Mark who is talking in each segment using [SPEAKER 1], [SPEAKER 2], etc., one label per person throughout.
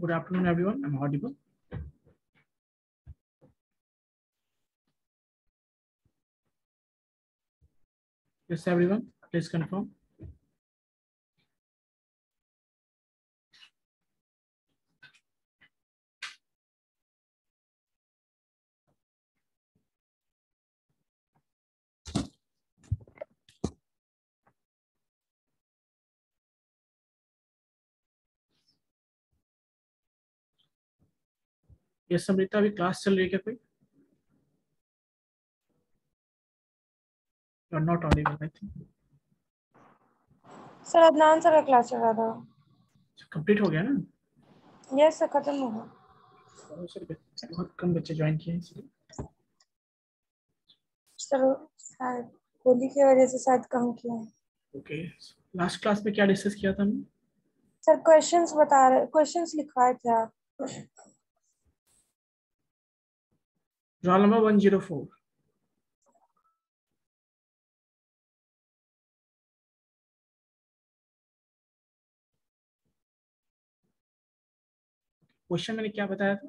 [SPEAKER 1] Good afternoon, everyone. I'm audible. Yes, everyone. Please confirm. Yes, Samrita, अभी class चल रही है क्या कोई? You are not audible, I think.
[SPEAKER 2] Sir Adnan sir का क्लास चल रहा था।
[SPEAKER 1] कंप्लीट हो गया ना?
[SPEAKER 2] यस सर, खत्म हो गया।
[SPEAKER 1] सर बहुत कम बच्चे ज्वाइन किए हैं इसलिए।
[SPEAKER 2] सर शायद होली की वजह से शायद कम किया है।
[SPEAKER 1] ओके, लास्ट क्लास में क्या डिस्कस किया था हमने?
[SPEAKER 2] सर क्वेश्चंस लिखवाए थे आप।
[SPEAKER 1] Roll number 104। क्वेश्चन मैंने क्या बताया था?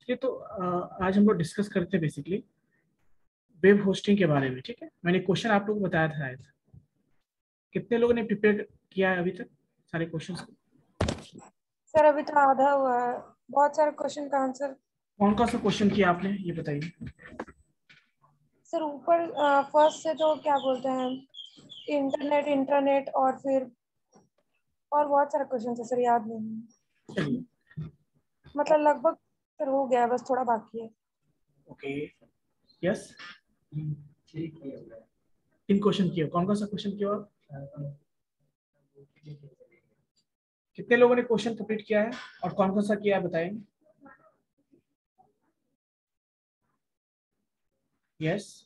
[SPEAKER 1] ये तो आज हम लोग डिस्कस करते हैं बेसिकली वेब होस्टिंग के बारे में। ठीक है, मैंने क्वेश्चन आप लोगों को बताया था शायद। कितने लोगों ने प्रिपेयर किया है अभी तक सारे क्वेश्चंस को?
[SPEAKER 2] सर अभी तो आधा हुआ है, बहुत सारे क्वेश्चन का आंसर।
[SPEAKER 1] कौन सा क्वेश्चन किया आपने, ये बताइए।
[SPEAKER 2] सर ऊपर फर्स्ट से तो क्या बोलते हैं, इंटरनेट इंटरनेट और फिर और बहुत सारे क्वेश्चन है सर, याद नहीं।
[SPEAKER 1] चलिए,
[SPEAKER 2] मतलब लगभग सर हो गया है, बस थोड़ा बाकी है।
[SPEAKER 1] ओके, यस, तीन क्वेश्चन किए। कौन सा क्वेश्चन किया आप? कितने लोगों ने क्वेश्चन कंप्लीट किया है और कौन सा किया है बताएंगे? Yes,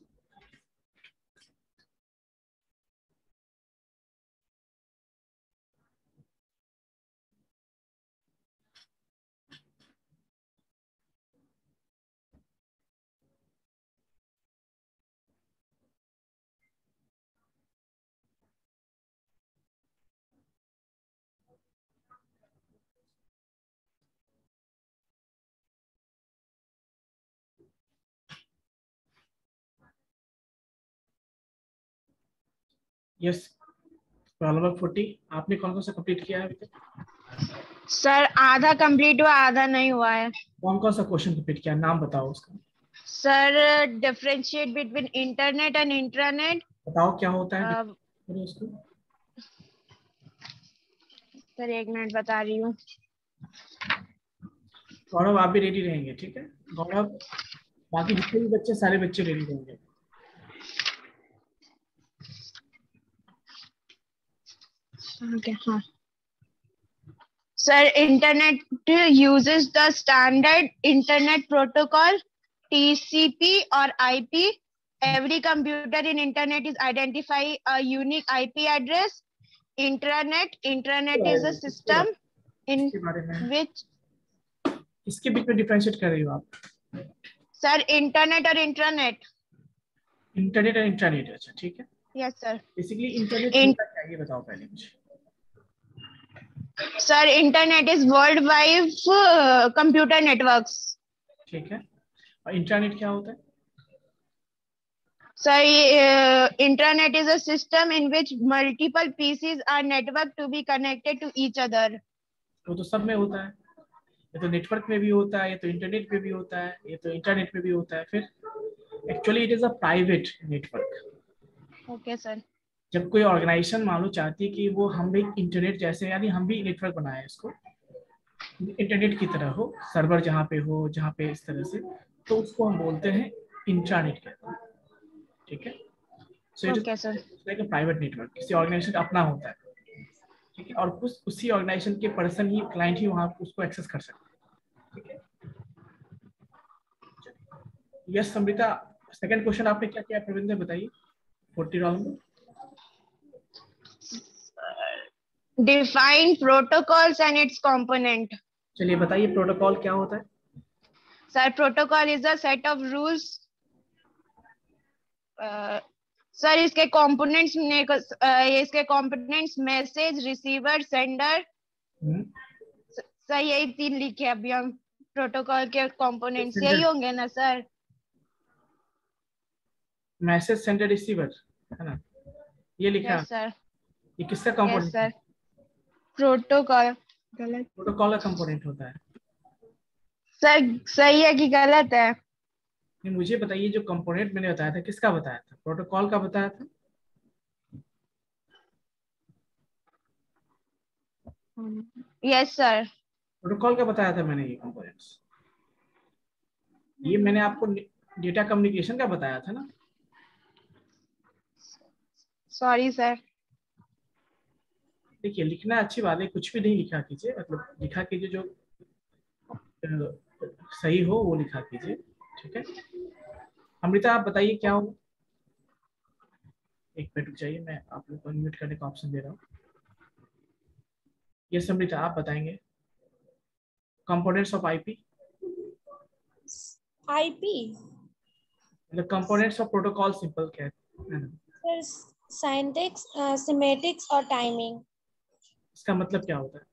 [SPEAKER 1] yes. रोल नंबर 40, आपने कौन सा कंप्लीट किया है अभी तक?
[SPEAKER 3] सर आधा कंप्लीट हुआ, आधा नहीं हुआ है।
[SPEAKER 1] कौन सा क्वेश्चन कंप्लीट किया, नाम बताओ उसका।
[SPEAKER 3] Sir differentiate between internet and intranet.
[SPEAKER 1] बताओ क्या होता है उसको।
[SPEAKER 3] सर एक मिनट बता रही हूँ।
[SPEAKER 1] गौरव आप भी रेडी रहेंगे, ठीक है? गौरव, बाकी जितने भी बच्चे, सारे बच्चे रेडी रहेंगे।
[SPEAKER 3] Okay, हाँ sir, internet uses the standard internet protocol TCP or IP. Every computer in internet is identify a unique IP address. Intranet is a system in
[SPEAKER 1] इसके बारे में,
[SPEAKER 3] which
[SPEAKER 1] इसके बीच में डिफरेंशिएट कर रही हो आप?
[SPEAKER 3] सर इंटरनेट और इंट्रानेट।
[SPEAKER 1] इंटरनेट और इंटरनेट, अच्छा ठीक है।
[SPEAKER 3] Yes sir.
[SPEAKER 1] बेसिकली इंटरनेट होता क्या है ये बताओ पहले मुझे।
[SPEAKER 3] Sir internet is world wide computer networks.
[SPEAKER 1] ठीक है, और इंटरनेट क्या होता है?
[SPEAKER 3] Sir internet is a system in which multiple PCs are network to be connected to each other.
[SPEAKER 1] वो तो सब में होता है, ये तो नेटवर्क में भी होता है, ये तो इंटरनेट में भी होता है, ये तो इंटरनेट में भी होता है। फिर actually it is a private network.
[SPEAKER 3] Okay sir.
[SPEAKER 1] जब कोई ऑर्गेनाइजेशन मान लो चाहती है कि वो हम भी इंटरनेट जैसे, यानी हम भी नेटवर्क बनाए इसको इंटरनेट की तरह हो, सर्वर जहाँ पे हो, जहाँ पे इस तरह से, तो उसको हम बोलते हैं इंट्रानेट कहते हैं। ठीक है, so it
[SPEAKER 3] okay sir.
[SPEAKER 1] Is private network, किसी ऑर्गेनाइजेशन का अपना होता है। ठीक है, और उसी ऑर्गेनाइजेशन के पर्सन ही, क्लाइंट ही वहाँ उसको एक्सेस कर सकते हैं। ठीक है, यस समृता, सेकंड क्वेश्चन आपने क्या किया प्रविंदर, बताइए। 40 roll number.
[SPEAKER 3] Define protocols and its component.
[SPEAKER 1] चलिए बताइए, प्रोटोकॉल क्या होता है?
[SPEAKER 3] Sir protocol is a set of rules sir इसके components message, receiver, sender. Sir यही 3 लिखे अभी हम। प्रोटोकॉल के कंपोनेंट्स यही होंगे ना सर?
[SPEAKER 1] मैसेज, सेंडर, रिसीवर, है ना? ये लिखा।
[SPEAKER 3] Yes sir.
[SPEAKER 1] ये किसका
[SPEAKER 3] यस
[SPEAKER 1] कंपोनेंट है?
[SPEAKER 3] सर। प्रोटोकॉल। गलत
[SPEAKER 1] प्रोटोकॉल का कंपोनेंट होता है।
[SPEAKER 3] सर, सही है कि गलत है?
[SPEAKER 1] नहीं, मुझे बताइए, जो कंपोनेंट मैंने बताया था किसका बताया था? प्रोटोकॉल का बताया था।
[SPEAKER 3] Yes sir.
[SPEAKER 1] प्रोटोकॉल का बताया था मैंने ये कंपोनेंट्स। ये मैंने आपको डेटा कम्युनिकेशन का बताया था ना।
[SPEAKER 3] Sorry sir.
[SPEAKER 1] देखिए, लिखना अच्छी बात है, कुछ भी नहीं लिखा कीजिए, मतलब लिखा कीजिए जो सही हो वो लिखा कीजिए, ठीक है? अमृता, आप बताइए क्या हो। एक मिनट रुक जाइए, मैं आप लोग को अनम्यूट करने का ऑप्शन दे रहा हूँ। यस अमृता, आप बताएंगे कंपोनेंट्स ऑफ आईपी।
[SPEAKER 2] आईपी
[SPEAKER 1] मतलब कंपोनेंट्स ऑफ प्रोटोकॉल सिंपल क्या है ना?
[SPEAKER 2] सर, सिंटैक्स, सिमेटिक्स और टाइमिंग।
[SPEAKER 1] इसका मतलब क्या होता है?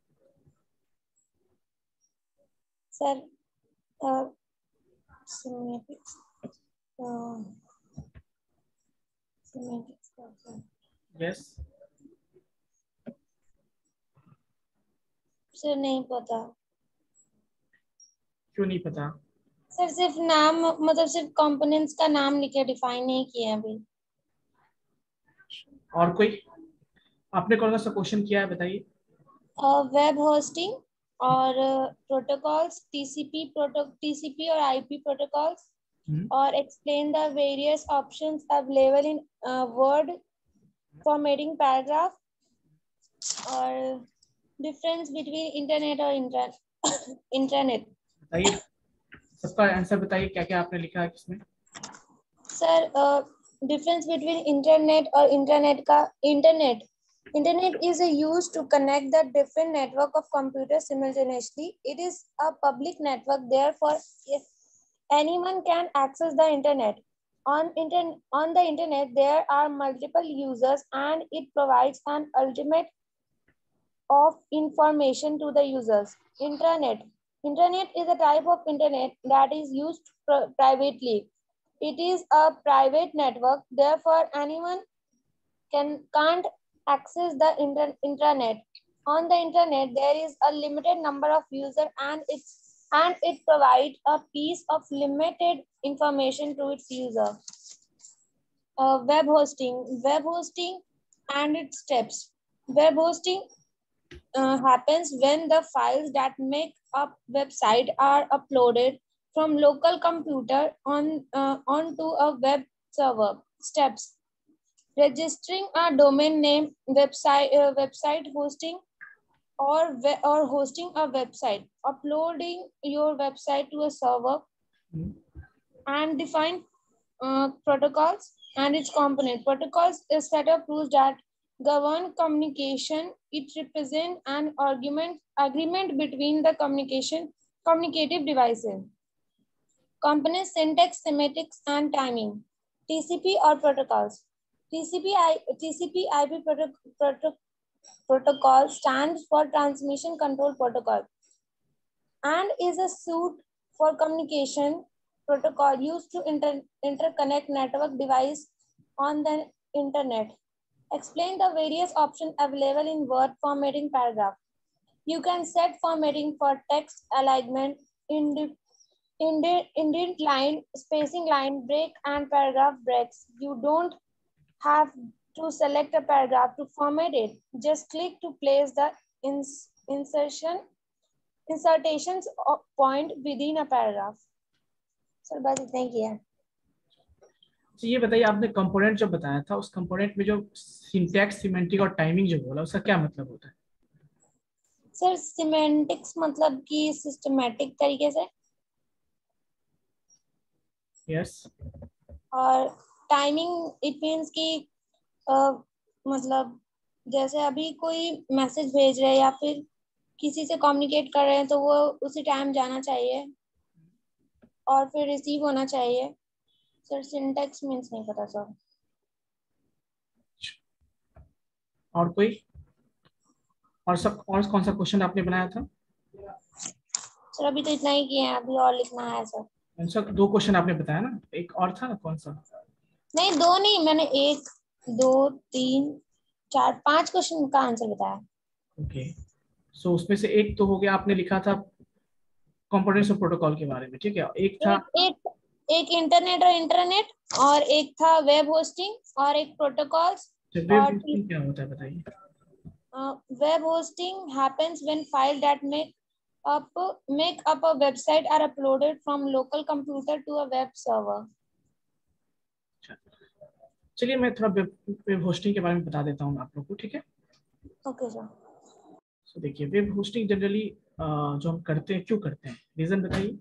[SPEAKER 2] Sir सिमेटिक्स, सिमेटिक्स
[SPEAKER 1] yes.
[SPEAKER 2] सर नहीं पता।
[SPEAKER 1] क्यों नहीं पता?
[SPEAKER 2] सर सिर्फ नाम, मतलब सिर्फ कंपोनेंट्स का नाम लिखे, डिफाइन नहीं किया अभी।
[SPEAKER 1] और कोई आपने कौन सा क्वेश्चन किया है बताइए।
[SPEAKER 2] वेब होस्टिंग और प्रोटोकॉल्स, टीसीपी और आईपी प्रोटोकॉल्स, और explain the various options available in word formatting paragraph, और डिफरेंस बिटवीन इंटरनेट और इंटरनेट।
[SPEAKER 1] बताइए, सबका आंसर बताइए, क्या क्या आपने लिखा है किसमें?
[SPEAKER 2] सर डिफरेंस बिटवीन इंटरनेट और इंटरनेट का, Internet is used to connect the different network of computers simultaneously. It is a public network, therefore anyone can access the internet. On the internet, there are multiple users, and it provides an ultimate of information to the users. Internet is a type of internet that is used privately. It is a private network, therefore anyone can't access the intranet. On the internet, there is a limited number of users, and it provides a piece of limited information to its user. Web hosting and its steps. Web hosting happens when the files that make up website are uploaded from local computer onto a web server. Steps: registering a domain name, website hosting, or hosting a website, uploading your website to a server, and define protocols and its component. Protocols is set of rules that govern communication. It represents an agreement between the communicative devices. Components, syntax, semantics, and timing. TCP or protocols. TCP/IP protocol stands for Transmission Control Protocol and is a suite for communication protocol used to interconnect network device on the internet. Explain the various options available in word formatting paragraph. You can set formatting for text alignment, indent line, spacing line, break, and paragraph breaks. You don't have to select a paragraph to format it. Just click to place the insertions point within a paragraph. Sir बस इतना ही किया।
[SPEAKER 1] तो ये बताइए, आपने component जो बताया था उस कंपोनेंट में जो सिंटैक्स, सिमेंटिक और टाइमिंग जो बोला, उसका क्या मतलब होता है?
[SPEAKER 2] सर सिमेंटिक्स मतलब कि सिस्टमैटिक तरीके से,
[SPEAKER 1] यस।
[SPEAKER 2] और टाइमिंग इट मीन्स कि मतलब जैसे अभी कोई मैसेज भेज रहे हैं या फिर किसी से कम्युनिकेट कर रहे हैं तो वो उसी टाइम जाना चाहिए और फिर रिसीव होना चाहिए। सर सिंटैक्स मीन्स नहीं पता सर।
[SPEAKER 1] और कोई और सब और कौन सा क्वेश्चन आपने बनाया था?
[SPEAKER 2] सर अभी तो इतना ही किया है, अभी और लिखना है सर।
[SPEAKER 1] कौन सा? 2 क्वेश्चन आपने बताया ना, एक और था ना, कौन सा?
[SPEAKER 2] नहीं 2 नहीं, मैंने 1 2 3 4 5 क्वेश्चन का आंसर बताया।
[SPEAKER 1] ओके, सो उसमें से एक तो हो गया, आपने लिखा था कंपोनेंट्स ऑफ प्रोटोकॉल के बारे में, ठीक है। एक था
[SPEAKER 2] एक इंटरनेट और इंटरनेट, और एक था वेब होस्टिंग, और एक प्रोटोकॉल्स।
[SPEAKER 1] वेब
[SPEAKER 2] और
[SPEAKER 1] होस्टिंग क्या होता है बताइए?
[SPEAKER 2] Web hosting happens when file that make up a website are uploaded from local computer to a web server.
[SPEAKER 1] चलिए मैं थोड़ा वेब होस्टिंग के बारे में बता देता हूँ आप लोग को, ठीक है।
[SPEAKER 2] Okay sir.
[SPEAKER 1] सो देखिए, वेब होस्टिंग जनरली जो हम करते हैं, क्यों करते हैं, रीजन बताइए।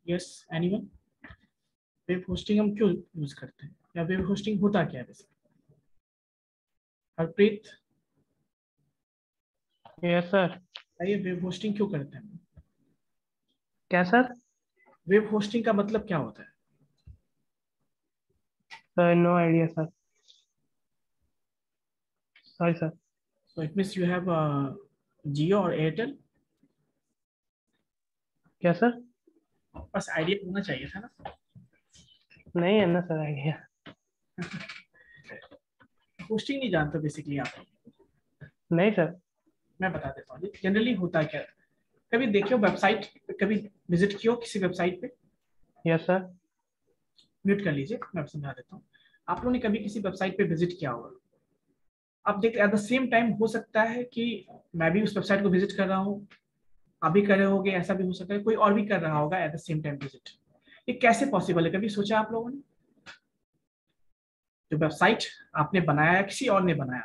[SPEAKER 1] Yes, anyone? वेब होस्टिंग हम क्यों यूज करते हैं, या वेब होस्टिंग होता क्या है वैसे? Harpreet,
[SPEAKER 4] yes sir.
[SPEAKER 1] बताइए वेब होस्टिंग क्यों करते हैं?
[SPEAKER 4] क्या सर?
[SPEAKER 1] वेब होस्टिंग का मतलब क्या होता है?
[SPEAKER 4] Sir no idea sir, sorry sir.
[SPEAKER 1] So it means you have Jio और एयरटेल।
[SPEAKER 4] क्या सर?
[SPEAKER 1] बस आइडिया होना चाहिए था ना।
[SPEAKER 4] नहीं है ना सर आइडिया।
[SPEAKER 1] होस्टिंग नहीं जानते बेसिकली आप?
[SPEAKER 4] नहीं सर।
[SPEAKER 1] मैं बता देता हूँ जनरली होता क्या है। कभी देखियो वेबसाइट, कभी विजिट कियो किसी वेबसाइट पे?
[SPEAKER 4] Yes sir.
[SPEAKER 1] म्यूट कर लीजिए, मैं समझा देता हूँ। आप लोगों ने कभी किसी वेबसाइट पे विजिट किया होगा, आप देख एट द सेम टाइम हो सकता है कि मैं भी उस वेबसाइट को विजिट कर रहा हूँ, आप भी कर रहे होगे, ऐसा भी हो सकता है कोई और भी कर रहा होगा at the same time visit. ये कैसे पॉसिबल है, कभी सोचा आप लोगों ने? जो वेबसाइट आपने बनाया या किसी और ने बनाया,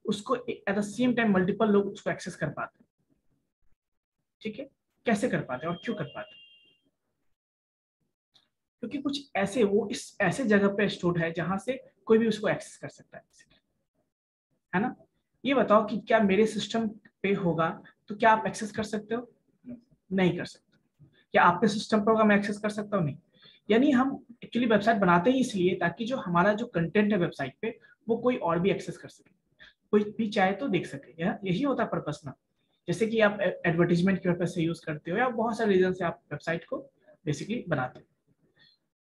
[SPEAKER 1] उसको at the same time multiple लोग उसको एक्सेस कर पाते हैं, ठीक है। कैसे कर पाते हैं और क्यों कर पाते हैं? क्योंकि कुछ ऐसे वो इस ऐसे जगह पे स्टोर है जहां से कोई भी उसको एक्सेस कर सकता है ना। ये बताओ कि क्या मेरे सिस्टम पे होगा तो क्या आप एक्सेस कर सकते हो? नहीं कर सकते। क्या आपके सिस्टम पर होगा, मैं एक्सेस कर सकता हूँ? नहीं। यानी हम एक्चुअली वेबसाइट बनाते ही इसलिए ताकि जो हमारा जो कंटेंट है वेबसाइट पे वो कोई और भी एक्सेस कर सके, कोई भी चाहे तो देख सके। यही होता है पर्पस ना। जैसे कि आप एडवर्टीजमेंट के पर्पस से यूज करते हो, या बहुत सारे रीजन से आप वेबसाइट को बेसिकली बनाते हो।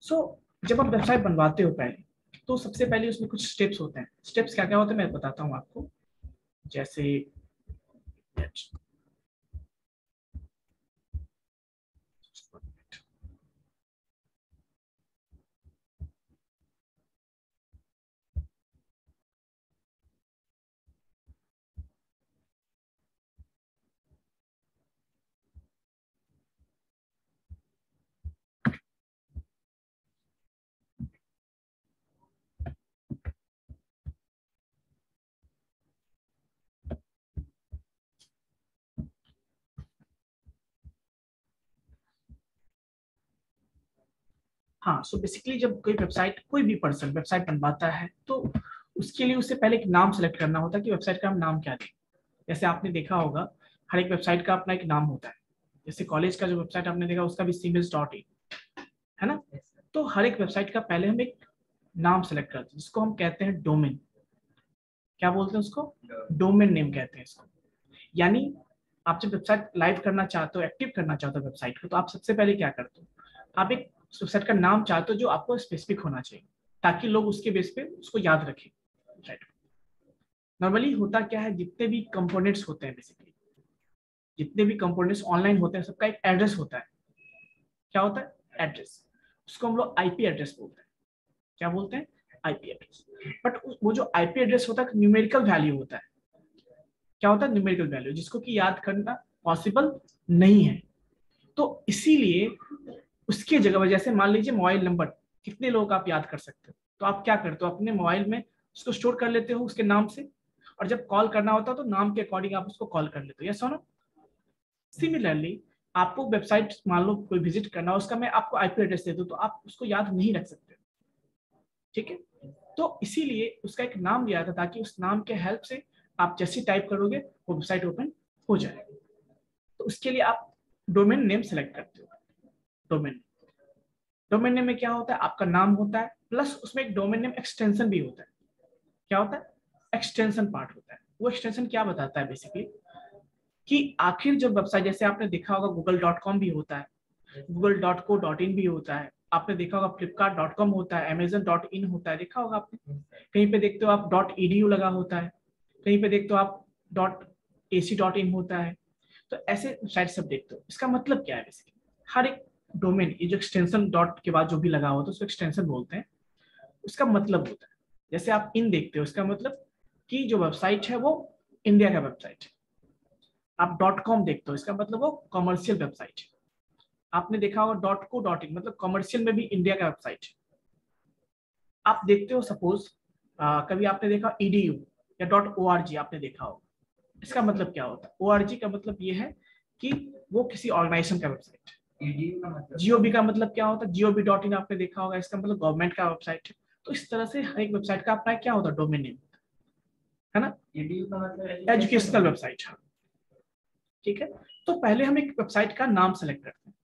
[SPEAKER 1] सो जब आप वेबसाइट बनवाते हो पहले, तो सबसे पहले उसमें कुछ स्टेप्स होते हैं। स्टेप्स क्या क्या होते हैं मैं बताता हूँ आपको। जैसे हाँ, सो बेसिकली जब कोई वेबसाइट, कोई भी पर्सन वेबसाइट बनवाता है तो उसके लिए उससे पहले एक नाम सेलेक्ट करना होता है कि वेबसाइट का हम नाम क्या दें। जैसे आपने देखा होगा हर एक वेबसाइट का अपना एक नाम होता है। जैसे कॉलेज का जो वेबसाइट आपने देखा उसका भी siemens.in है ना। तो हर एक वेबसाइट का पहले हम एक नाम सेलेक्ट करते हैं जिसको हम कहते हैं डोमेन। क्या बोलते हैं उसको? डोमेन नेम कहते हैं इसको। यानी आप जब वेबसाइट लाइव करना चाहते हो, एक्टिव करना चाहते हो वेबसाइट को, तो आप सबसे पहले क्या करते हो, आप एक वेबसाइट का नाम चाहते हो जो आपको स्पेसिफिक होना चाहिए ताकि लोग उसके बेस पे उसको याद रखें। राइट। नॉर्मली होता क्या है, जितने भी कंपोनेंट्स होते हैं बेसिकली, जितने भी कंपोनेंट्स ऑनलाइन होते हैं सबका एक एड्रेस होता है। क्या होता है? एड्रेस। उसको हम लोग आईपी एड्रेस बोलते हैं। क्या बोलते हैं? IP address. बट वो जो आईपी एड्रेस होता है न्यूमेरिकल वैल्यू होता है। क्या होता है? न्यूमेरिकल वैल्यू, जिसको कि याद करना पॉसिबल नहीं है। तो इसीलिए उसके जगह पर, जैसे मान लीजिए मोबाइल नंबर, कितने लोग आप याद कर सकते हो, तो आप क्या करते हो अपने मोबाइल में उसको स्टोर कर लेते हो उसके नाम से, और जब कॉल करना होता है तो नाम के अकॉर्डिंग आप उसको कॉल कर लेते हो। यस और नो? सिमिलरली आपको वेबसाइट मान लो कोई विजिट करना, उसका मैं आपको आईपी एड्रेस दे दूं तो आप उसको याद नहीं रख सकते, ठीक है। तो इसीलिए उसका एक नाम दिया था ताकि उस नाम के हेल्प से आप जैसे टाइप करोगे वो वेबसाइट ओपन हो जाए। तो उसके लिए आप डोमेन नेम सेलेक्ट करते हो। डोमेन नेम में क्या होता है, आपका नाम होता है प्लस उसमें एक डोमेन नेम एक्सटेंशन भी होता है। क्या होता है, एक्सटेंशन पार्ट होता है। वो एक्सटेंशन क्या बताता है बेसिकली कि आखिर जब वेबसाइट, जैसे आपने देखा होगा google.com भी होता है, google.co.in भी होता है, आपने देखा होगा flipkart.com होता है, amazon.in होता है, देखा होगा आपने। कहीं पे देखते हो आप .edu लगा होता है, कहीं पे देखते हो आप .ac.in होता है। तो ऐसे साइट सब देखते हो। इसका मतलब क्या है बेसिकली, हर एक डोमेन, ये जो एक्सटेंशन डॉट के बाद जो भी लगा होता है उसको एक्सटेंशन बोलते हैं। उसका मतलब होता है, जैसे आप इन देखते हो, इसका मतलब कि जो वेबसाइट है वो इंडिया का वेबसाइट है। आप .com देखते हो, इसका मतलब वो कॉमर्शियल वेबसाइट है। आपने देखा होगा .co.in, मतलब कॉमर्शियल में भी इंडिया का वेबसाइट है। आप देखते हो सपोज कभी आपने देखा edu या .org आपने देखा होगा, इसका मतलब क्या होता है, org का मतलब ये है कि वो किसी ऑर्गेनाइजेशन का वेबसाइट है। GOV का मतलब क्या होता है, gov.in आपने देखा होगा, इसका मतलब गवर्नमेंट का वेबसाइट है। तो इस तरह से हर एक वेबसाइट का अपना क्या होता है, डोमेन नेम है ना। edu का मतलब एजुकेशनल वेबसाइट है, ठीक है। तो पहले हम एक वेबसाइट का नाम सेलेक्ट करते हैं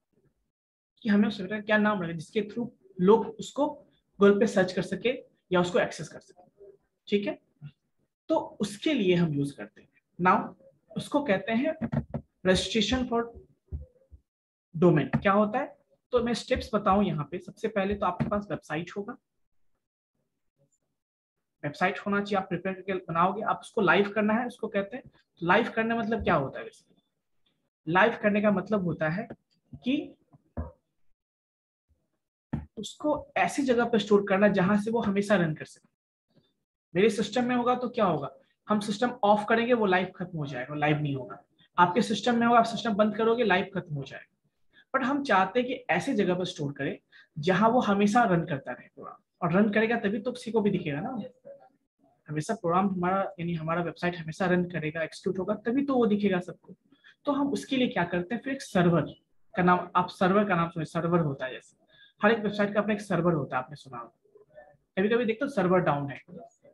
[SPEAKER 1] कि हमें उस वेबसाइट का क्या नाम रखें जिसके थ्रू लोग उसको गूगल पे सर्च कर सके या उसको एक्सेस कर सके, ठीक है। तो उसके लिए हम यूज करते हैं नाउ, उसको कहते हैं रजिस्ट्रेशन फॉर डोमेन। क्या होता है, तो मैं स्टेप्स बताऊं यहाँ पे। सबसे पहले तो आपके पास वेबसाइट होगा, वेबसाइट होना चाहिए, आप प्रिपेयर करके बनाओगे, आप उसको लाइव करना है, उसको कहते हैं लाइव करना। मतलब क्या होता है, लाइव करने का मतलब होता है कि उसको ऐसी जगह पर स्टोर करना जहां से वो हमेशा रन कर सके। मेरे सिस्टम में होगा तो क्या होगा, हम सिस्टम ऑफ करेंगे वो लाइव खत्म हो जाएगा, लाइव नहीं होगा। आपके सिस्टम में होगा, आप सिस्टम बंद करोगे लाइव खत्म हो जाएगा। बट हम चाहते हैं कि ऐसे जगह पर स्टोर करें जहां वो हमेशा रन करता रहे प्रोग्राम, और रन करेगा तभी तो किसी को भी दिखेगा ना। हमेशा प्रोग्राम हमारा, यानी हमारा वेबसाइट हमेशा रन करेगा, एक्सिक्यूट होगा, तभी तो वो दिखेगा सबको। तो हम उसके लिए क्या करते हैं, फिर एक सर्वर का नाम, आप सर्वर का नाम सुने, सर्वर होता है, जैसे हर एक वेबसाइट का अपना एक सर्वर होता है, आपने सुना होगा। कभी कभी देखते हो सर्वर डाउन है,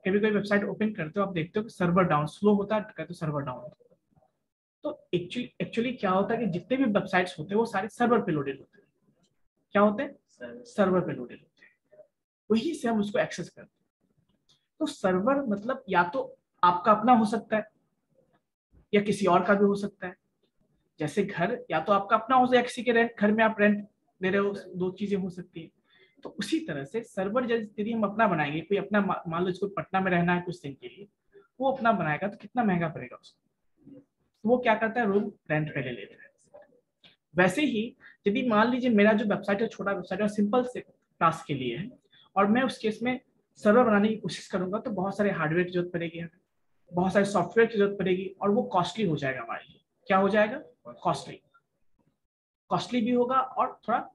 [SPEAKER 1] कभी कोई वेबसाइट ओपन करते हो आप देखते हो कि सर्वर डाउन, स्लो होता है, कहते हो सर्वर डाउन। तो एक्चुअली क्या होता है कि जितने भी वेबसाइट्स होते हैं वो सारे सर्वर पे लोडेड होते हैं। क्या होते हैं, सर्वर पे लोडेड होते हैं, वहीं से हम उसको एक्सेस करते हैं। तो सर्वर मतलब या तो आपका अपना हो सकता है या किसी और का भी हो सकता है। जैसे घर या तो आपका अपना हो सकता है, किसी के घर में आप रेंट दे रहे हो, दो चीजें हो सकती है। तो उसी तरह से सर्वर यदि हम अपना बनाएंगे, कोई अपना मान लो इसको पटना में रहना है कुछ दिन के लिए, वो अपना बनाएगा तो कितना महंगा पड़ेगा उसको, तो वो क्या करता है, रूम रेंट पे ले लेता है। वैसे ही यदि मान लीजिए मेरा जो वेबसाइट है छोटा वेबसाइट है, सिंपल से टास्क के लिए है, और मैं उस केस में सर्वर बनाने की कोशिश करूंगा, तो बहुत सारे हार्डवेयर की जरूरत पड़ेगी हमें, बहुत सारे सॉफ्टवेयर की जरूरत पड़ेगी, और वो कॉस्टली हो जाएगा हमारे लिए। क्या हो जाएगा, कॉस्टली, कॉस्टली भी होगा, और थोड़ा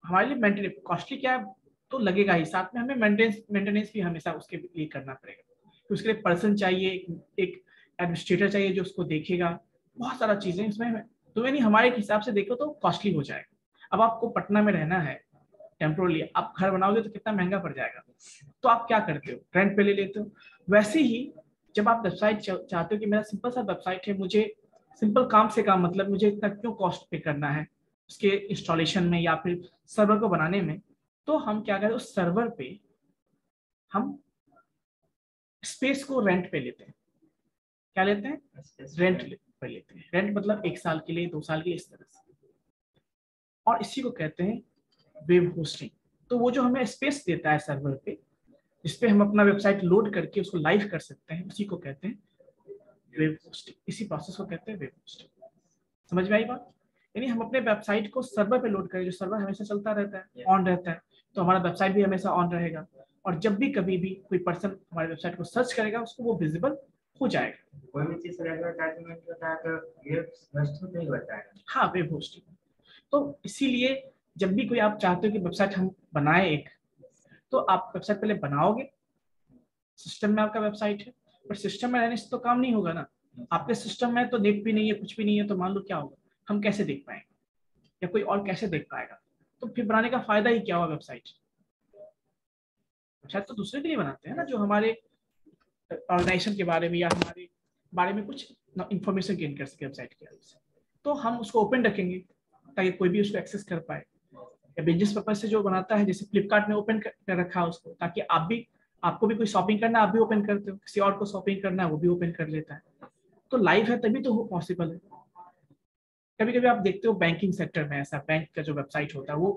[SPEAKER 1] हमारे लिए मेंटेनेंस कॉस्टली क्या है, तो लगेगा ही, साथ में हमें मेंटेनेंस भी हमेशा उसके लिए करना पड़ेगा। तो उसके लिए पर्सन चाहिए, एक एडमिनिस्ट्रेटर चाहिए जो उसको देखेगा, बहुत सारा चीजें इसमें। तो यानी हमारे हिसाब से देखो तो कॉस्टली हो जाएगा। अब आपको पटना में रहना है टेम्पोरली, आप घर बनाओगे तो कितना महंगा पड़ जाएगा, तो आप क्या करते हो, रेंट पे ले लेते हो। वैसे ही जब आप वेबसाइट चाहते हो कि मेरा सिंपल सा वेबसाइट है, मुझे सिंपल काम से काम मतलब, मुझे इतना क्यों कॉस्ट पे करना है उसके इंस्टॉलेशन में या फिर सर्वर को बनाने में, तो हम क्या करते हैं, उस सर्वर पे हम स्पेस को रेंट पे लेते हैं। क्या लेते हैं, रेंट पे लेते हैं। रेंट मतलब 1 साल के लिए, 2 साल के लिए, इस तरह से। और इसी को कहते हैं वेब होस्टिंग। तो वो जो हमें स्पेस देता है सर्वर पे, जिसपे हम अपना वेबसाइट लोड करके उसको लाइव कर सकते हैं, उसी को कहते हैं वेब होस्टिंग। इसी प्रोसेस को कहते हैं वेब होस्टिंग। समझ में आई बात। यानी हम अपने वेबसाइट को सर्वर पे लोड करें, जो सर्वर हमेशा चलता रहता है, ऑन रहता है, तो हमारा वेबसाइट भी हमेशा ऑन रहेगा, और जब भी कभी भी कोई पर्सन हमारे वेबसाइट को सर्च करेगा उसको वो विजिबल हो जाएगा।
[SPEAKER 5] कोई भी चीज एडवर्टाइजमेंट होता है तो वेब होस्टिंग नहीं होता है।
[SPEAKER 1] हाँ, वेब होस्टिंग। तो इसीलिए जब भी कोई आप चाहते हो कि वेबसाइट हम बनाए एक, तो आप वेबसाइट पहले बनाओगे, सिस्टम में आपका वेबसाइट है, पर सिस्टम में रहने से तो काम नहीं होगा ना। आपके सिस्टम में तो नेट भी नहीं है, कुछ भी नहीं है, तो मान लो क्या होगा, हम कैसे देख पाएंगे या कोई और कैसे देख पाएगा, तो फिर बनाने का फायदा ही क्या हुआ वेबसाइट। शायद तो दूसरे के लिए बनाते हैं ना, जो हमारे ऑर्गेनाइजेशन के बारे में या हमारे बारे में कुछ इंफॉर्मेशन गेन कर सके वेबसाइट के से, तो हम उसको ओपन रखेंगे ताकि कोई भी उसको एक्सेस कर पाए। या बिजनेस पर्पज से जो बनाता है, जैसे फ्लिपकार्ट ने ओपन कर रखा है उसको, ताकि आप भी आपको भी कोई शॉपिंग करना है, आप भी ओपन करते हो, किसी और को शॉपिंग करना है वो भी ओपन कर लेता है। तो लाइव है तभी तो पॉसिबल है। कभी कभी आप देखते हो बैंकिंग सेक्टर में ऐसा, बैंक का जो वेबसाइट होता है वो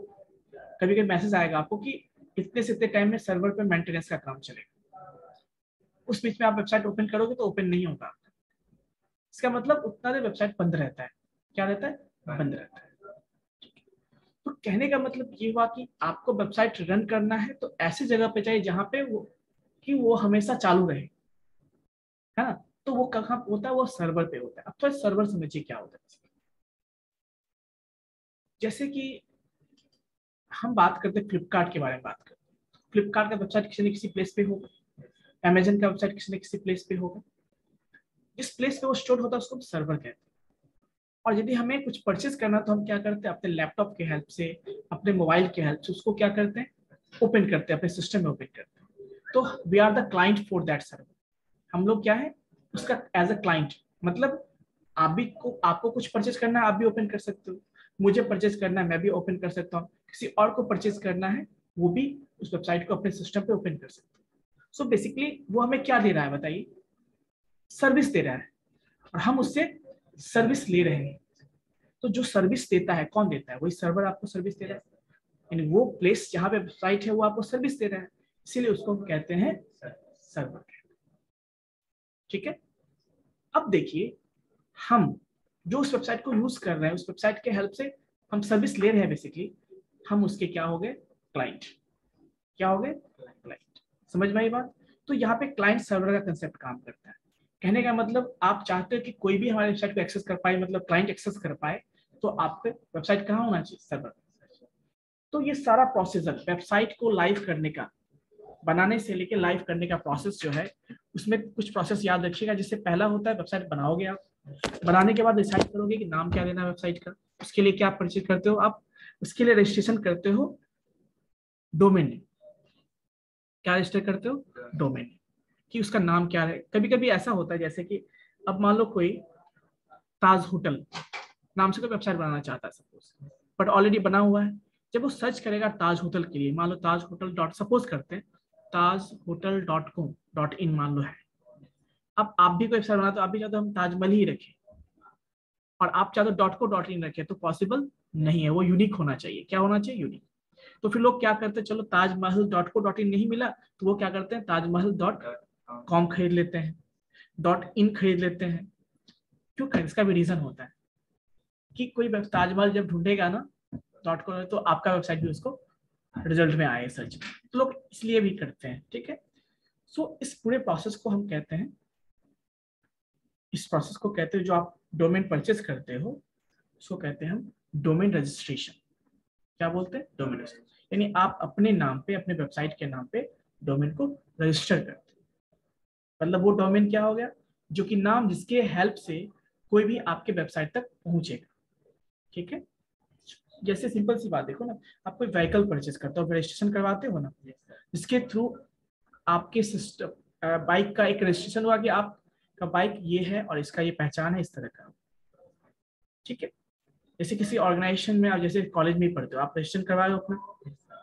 [SPEAKER 1] कभी कभी मैसेज आएगा आपको कि इतने से इतने टाइम में सर्वर पे मेंटेनेंस का काम चलेगा, उस बीच में आप वेबसाइट ओपन करोगे तो ओपन नहीं होगा। इसका मतलब उतना देर वेबसाइट बंद रहता है। क्या रहता है? बंद रहता है। तो कहने का मतलब ये हुआ कि आपको वेबसाइट रन करना है तो ऐसी जगह पे चाहिए जहां पे वो हमेशा चालू रहे, है ना। तो वो कहाँ होता है? वो सर्वर पे होता है। अब तो सर्वर समझिए क्या होता है। जैसे कि हम बात करते हैं फ्लिपकार्ट के बारे में, बात करते हैं फ्लिपकार्ट का वेबसाइट किसी न किसी प्लेस पे होगा, अमेजन का वेबसाइट किसी न किसी प्लेस पे होगा। जिस प्लेस पे वो स्टोर होता है उसको सर्वर कहते हैं। और यदि हमें कुछ परचेज करना तो हम क्या करते हैं? अपने लैपटॉप के हेल्प से, अपने मोबाइल के हेल्प से उसको क्या करते हैं? ओपन करते हैं, अपने सिस्टम में ओपन करते हैं। तो we are the client for that server. हम लोग क्या है? उसका एज अ क्लाइंट। मतलब आपको कुछ परचेज करना है, आप भी ओपन कर सकते हो। मुझे परचेज करना है, मैं भी ओपन कर सकता हूँ। किसी और को परचेज करना है, वो भी उस वेबसाइट को अपने सिस्टम पे ओपन कर सकते हो। सो बेसिकली वो हमें क्या दे रहा है बताइए? सर्विस दे रहा है, और हम उससे सर्विस ले रहे हैं। तो जो सर्विस देता है, कौन देता है? वही सर्वर आपको सर्विस दे रहा है। यानी वो प्लेस जहाँ पे वेबसाइट है वो आपको सर्विस दे रहा है, इसीलिए उसको हम कहते हैं सर्वर। ठीक है। अब देखिए, हम जो उस वेबसाइट को यूज कर रहे हैं, उस वेबसाइट के हेल्प से हम सर्विस ले रहे हैं, बेसिकली हम उसके क्या हो गए? क्लाइंट। क्या हो गए? क्लाइंट। समझ में आई बात? तो यहाँ पे क्लाइंट सर्वर का कंसेप्ट काम करता है। कहने का मतलब आप चाहते हो कि कोई भी हमारे वेबसाइट को एक्सेस कर पाए, मतलब क्लाइंट एक्सेस कर पाए, तो आपके वेबसाइट कहाँ होना चाहिए? सर्वर। तो ये सारा प्रोसीजर वेबसाइट को लाइव करने का, बनाने से लेके लाइव करने का प्रोसेस जो है, उसमें कुछ प्रोसेस याद रखिएगा। जिससे पहला होता है वेबसाइट बनाओगे आप, बनाने के बाद डिसाइड करोगे कि नाम क्या देना है वेबसाइट का। उसके लिए क्या परचेज करते हो आप? उसके लिए रजिस्ट्रेशन करते हो डोमेन नेम। क्या रजिस्टर करते हो? डोमेन नेम, कि उसका नाम क्या है। कभी कभी ऐसा होता है जैसे कि अब मान लो कोई ताज होटल नाम से कोई वेबसाइट बनाना चाहता है सपोज, बट ऑलरेडी बना हुआ है। जब वो सर्च करेगा ताज होटल के लिए, मान लो ताज होटल डॉट, सपोज करते हैं ताज होटल .com.in मान लो है। अब आप भी कोई वेबसाइट बनाते तो आप भी चाहते हो हम ताजमहल ही रखें, और आप चाहते हो .co.in रखें, तो पॉसिबल नहीं है। वो यूनिक होना चाहिए। क्या होना चाहिए? यूनिक। तो फिर लोग क्या करते हैं? चलो ताजमहल .co.in नहीं मिला तो वो क्या करते हैं? ताजमहल.com खरीद लेते हैं, .in खरीद लेते हैं। क्यों खरीद? इसका भी रीजन होता है कि कोई ताजमहल जब ढूंढेगा ना .com, तो आपका वेबसाइट भी उसको रिजल्ट में आए सर्च। तो लोग इसलिए भी करते हैं। ठीक है। सो इस पूरे प्रोसेस को हम कहते हैं, इस प्रोसेस को कहते हैं, जो आप डोमेन परचेज करते हो उसको कहते हैं हम डोमेन रजिस्ट्रेशन। क्या बोलते हैं? Domain registration. यानी आप अपने नाम पे, अपने वेबसाइट के नाम पे डोमेन को रजिस्टर करते हैं। मतलब वो डोमेन क्या हो गया? जो कि नाम जिसके हेल्प से कोई भी आपके वेबसाइट तक पहुंचेगा। ठीक है। जैसे सिंपल सी बात देखो ना, आप कोई व्हीकल परचेज करते हो, रजिस्ट्रेशन करवाते हो ना, जिसके थ्रू आपके सिस्टम बाइक का एक रजिस्ट्रेशन हुआ कि आपका बाइक ये है और इसका ये पहचान है, इस तरह का। ठीक है। जैसे किसी ऑर्गेनाइजेशन में आप, जैसे कॉलेज में ही पढ़ते हो, आप रजिस्ट्रेशन करवाए हो अपना,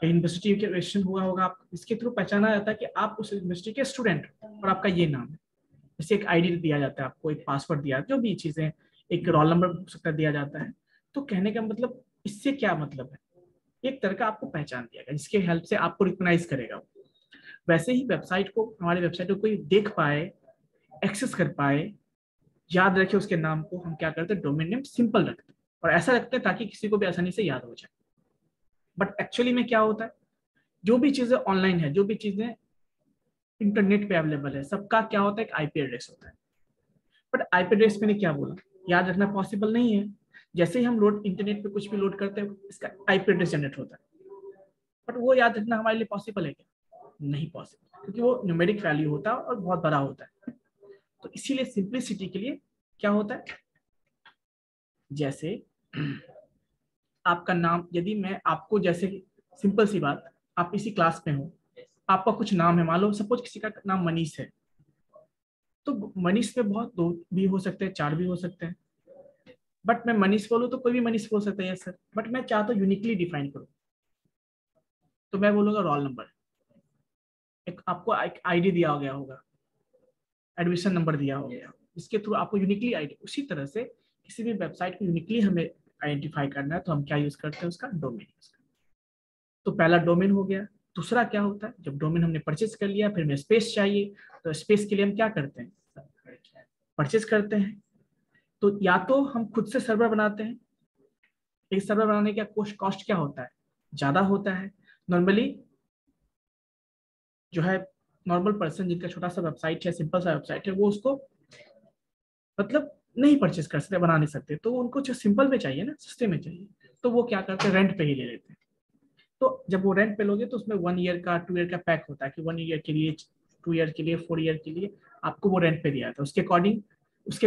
[SPEAKER 1] यूनिवर्सिटी के रजिस्ट्रेशन हुआ होगा, आप इसके थ्रू पहचाना जाता है कि आप उस यूनिवर्सिटी के स्टूडेंट और आपका ये नाम है। जैसे एक आईडी दिया जाता है आपको, एक पासवर्ड दिया, जो भी चीजें, एक रोल नंबर हो सकता है दिया जाता है। तो कहने का मतलब इससे क्या मतलब है? एक तरह का आपको पहचान दिया गया जिसके हेल्प से आपको रिकॉग्नाइज करेगा वो। वैसे ही वेबसाइट को, हमारे वेबसाइट को कोई देख पाए, एक्सेस कर पाए, याद रखे उसके नाम को, हम क्या करते हैं? डोमेन नेम सिंपल रखते हैं, और ऐसा रखते हैं ताकि किसी को भी आसानी से याद हो जाए। बट एक्चुअली में क्या होता है? जो भी चीजें ऑनलाइन है, जो भी चीजें इंटरनेट पे अवेलेबल है, सबका क्या होता है? एक आईपी एड्रेस होता है। बट आईपी एड्रेस मैंने क्या बोला, याद रखना पॉसिबल नहीं है। जैसे ही हम लोड इंटरनेट पे कुछ भी लोड करते हैं, इसका आईपी एड्रेस जनरेट होता है, बट वो याद रखना हमारे लिए पॉसिबल है क्या? नहीं पॉसिबल, क्योंकि वो न्यूमेरिक वैल्यू होता है और बहुत बड़ा होता है। तो इसीलिए सिंप्लिसिटी के लिए क्या होता है? जैसे आपका नाम, यदि मैं आपको, जैसे सिंपल सी बात, आप इसी क्लास में हो, आपका कुछ नाम है, मान लो सपोज किसी का नाम मनीष है, तो मनीष में बहुत दो भी हो सकते हैं, चार भी हो सकते हैं। बट मैं मनीष बोलूँ तो कोई भी मनीष बोल सकता है, यस सर, बट मैं चाहता हूँ यूनिकली डिफाइन करूँ, तो मैं बोलूंगा रोल नंबर। एक आपको एक आईडी दिया गया होगा, एडमिशन नंबर दिया होगा, इसके थ्रू आपको यूनिकली आईडी। उसी तरह से किसी भी वेबसाइट को यूनिकली हमें आइडेंटिफाई करना है तो हम क्या यूज करते हैं, उसका डोमेन यूज करते हैं। तो पहला डोमेन हो गया। दूसरा क्या होता है, जब डोमेन हमने परचेज कर लिया, फिर हमें स्पेस चाहिए, तो स्पेस के लिए हम क्या करते हैं, परचेज करते हैं। तो या तो हम खुद से सर्वर बनाते हैं, एक सर्वर बनाने का कॉस्ट क्या होता है, ज्यादा होता है। नॉर्मली जो है नॉर्मल पर्सन जिनका छोटा सा वेबसाइट है, सिंपल सा वेबसाइट है, वो उसको मतलब नहीं परचेज कर सकते, बना नहीं सकते, तो उनको जो सिंपल में चाहिए ना, सस्ते में चाहिए, तो वो क्या करते हैं, रेंट पे ही ले लेते हैं। तो जब वो रेंट पे लोगे तो उसमें 1 ईयर का 2 ईयर का पैक होता है कि 1 ईयर के लिए, 2 ईयर के लिए, 4 ईयर के लिए आपको वो रेंट पे दिया था। उसके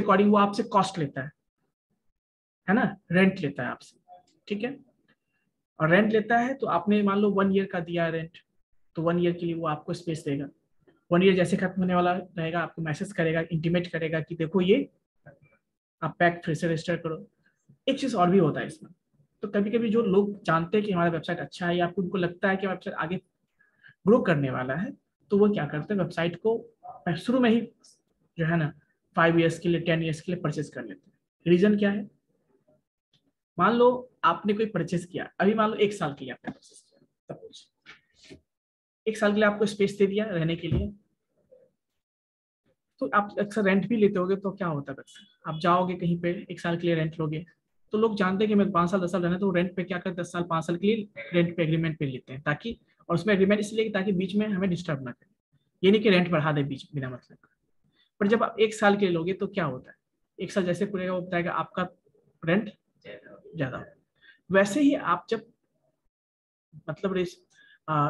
[SPEAKER 1] अकॉर्डिंग वो आपसे कॉस्ट लेता है ना, रेंट लेता है आपसे, ठीक है। और रेंट लेता है तो आपने मान लो 1 ईयर का दिया रेंट, तो 1 ईयर के लिए वो आपको स्पेस देगा। 1 ईयर जैसे खत्म होने वाला रहेगा, आपको मैसेज करेगा, इंटीमेट करेगा कि देखो ये आप पैक फिर से रजिस्टर करो। एक चीज और भी होता है इसमें, तो कभी कभी जो लोग जानते हैं कि हमारा वेबसाइट अच्छा है, या फिर उनको लगता है कि वेबसाइट आगे ग्रो करने वाला है, तो वो क्या करते हैं, वेबसाइट को शुरू में ही जो है ना 5 ईयर्स के लिए, 10 ईयर्स के लिए परचेज कर लेते हैं। रीजन क्या है, मान लो आपने कोई परचेज किया, अभी मान लो 1 साल के लिए आपने परचेज किया, सपोज 1 साल के लिए आपको स्पेस दे दिया रहने के लिए। तो आप अक्सर रेंट भी लेते होगे, तो क्या होता है, अक्सर आप जाओगे कहीं पे 1 साल के लिए रेंट लोगे, तो लोग जानते हैं कि मैं 5 साल 10 साल रहना, तो रेंट पे क्या करते हैं, 10 साल 5 साल के लिए रेंट पे एग्रीमेंट पे लेते हैं, ताकि, और उसमें एग्रीमेंट इसलिए ताकि बीच में हमें डिस्टर्ब ना करें, ये नहीं कि रेंट बढ़ा दे बीच बिना मतलब। पर जब आप 1 साल के लिए लोगे तो क्या होता है, 1 साल जैसे पूरेगा वो बताएगा आपका रेंट ज्यादा। वैसे ही आप जब मतलब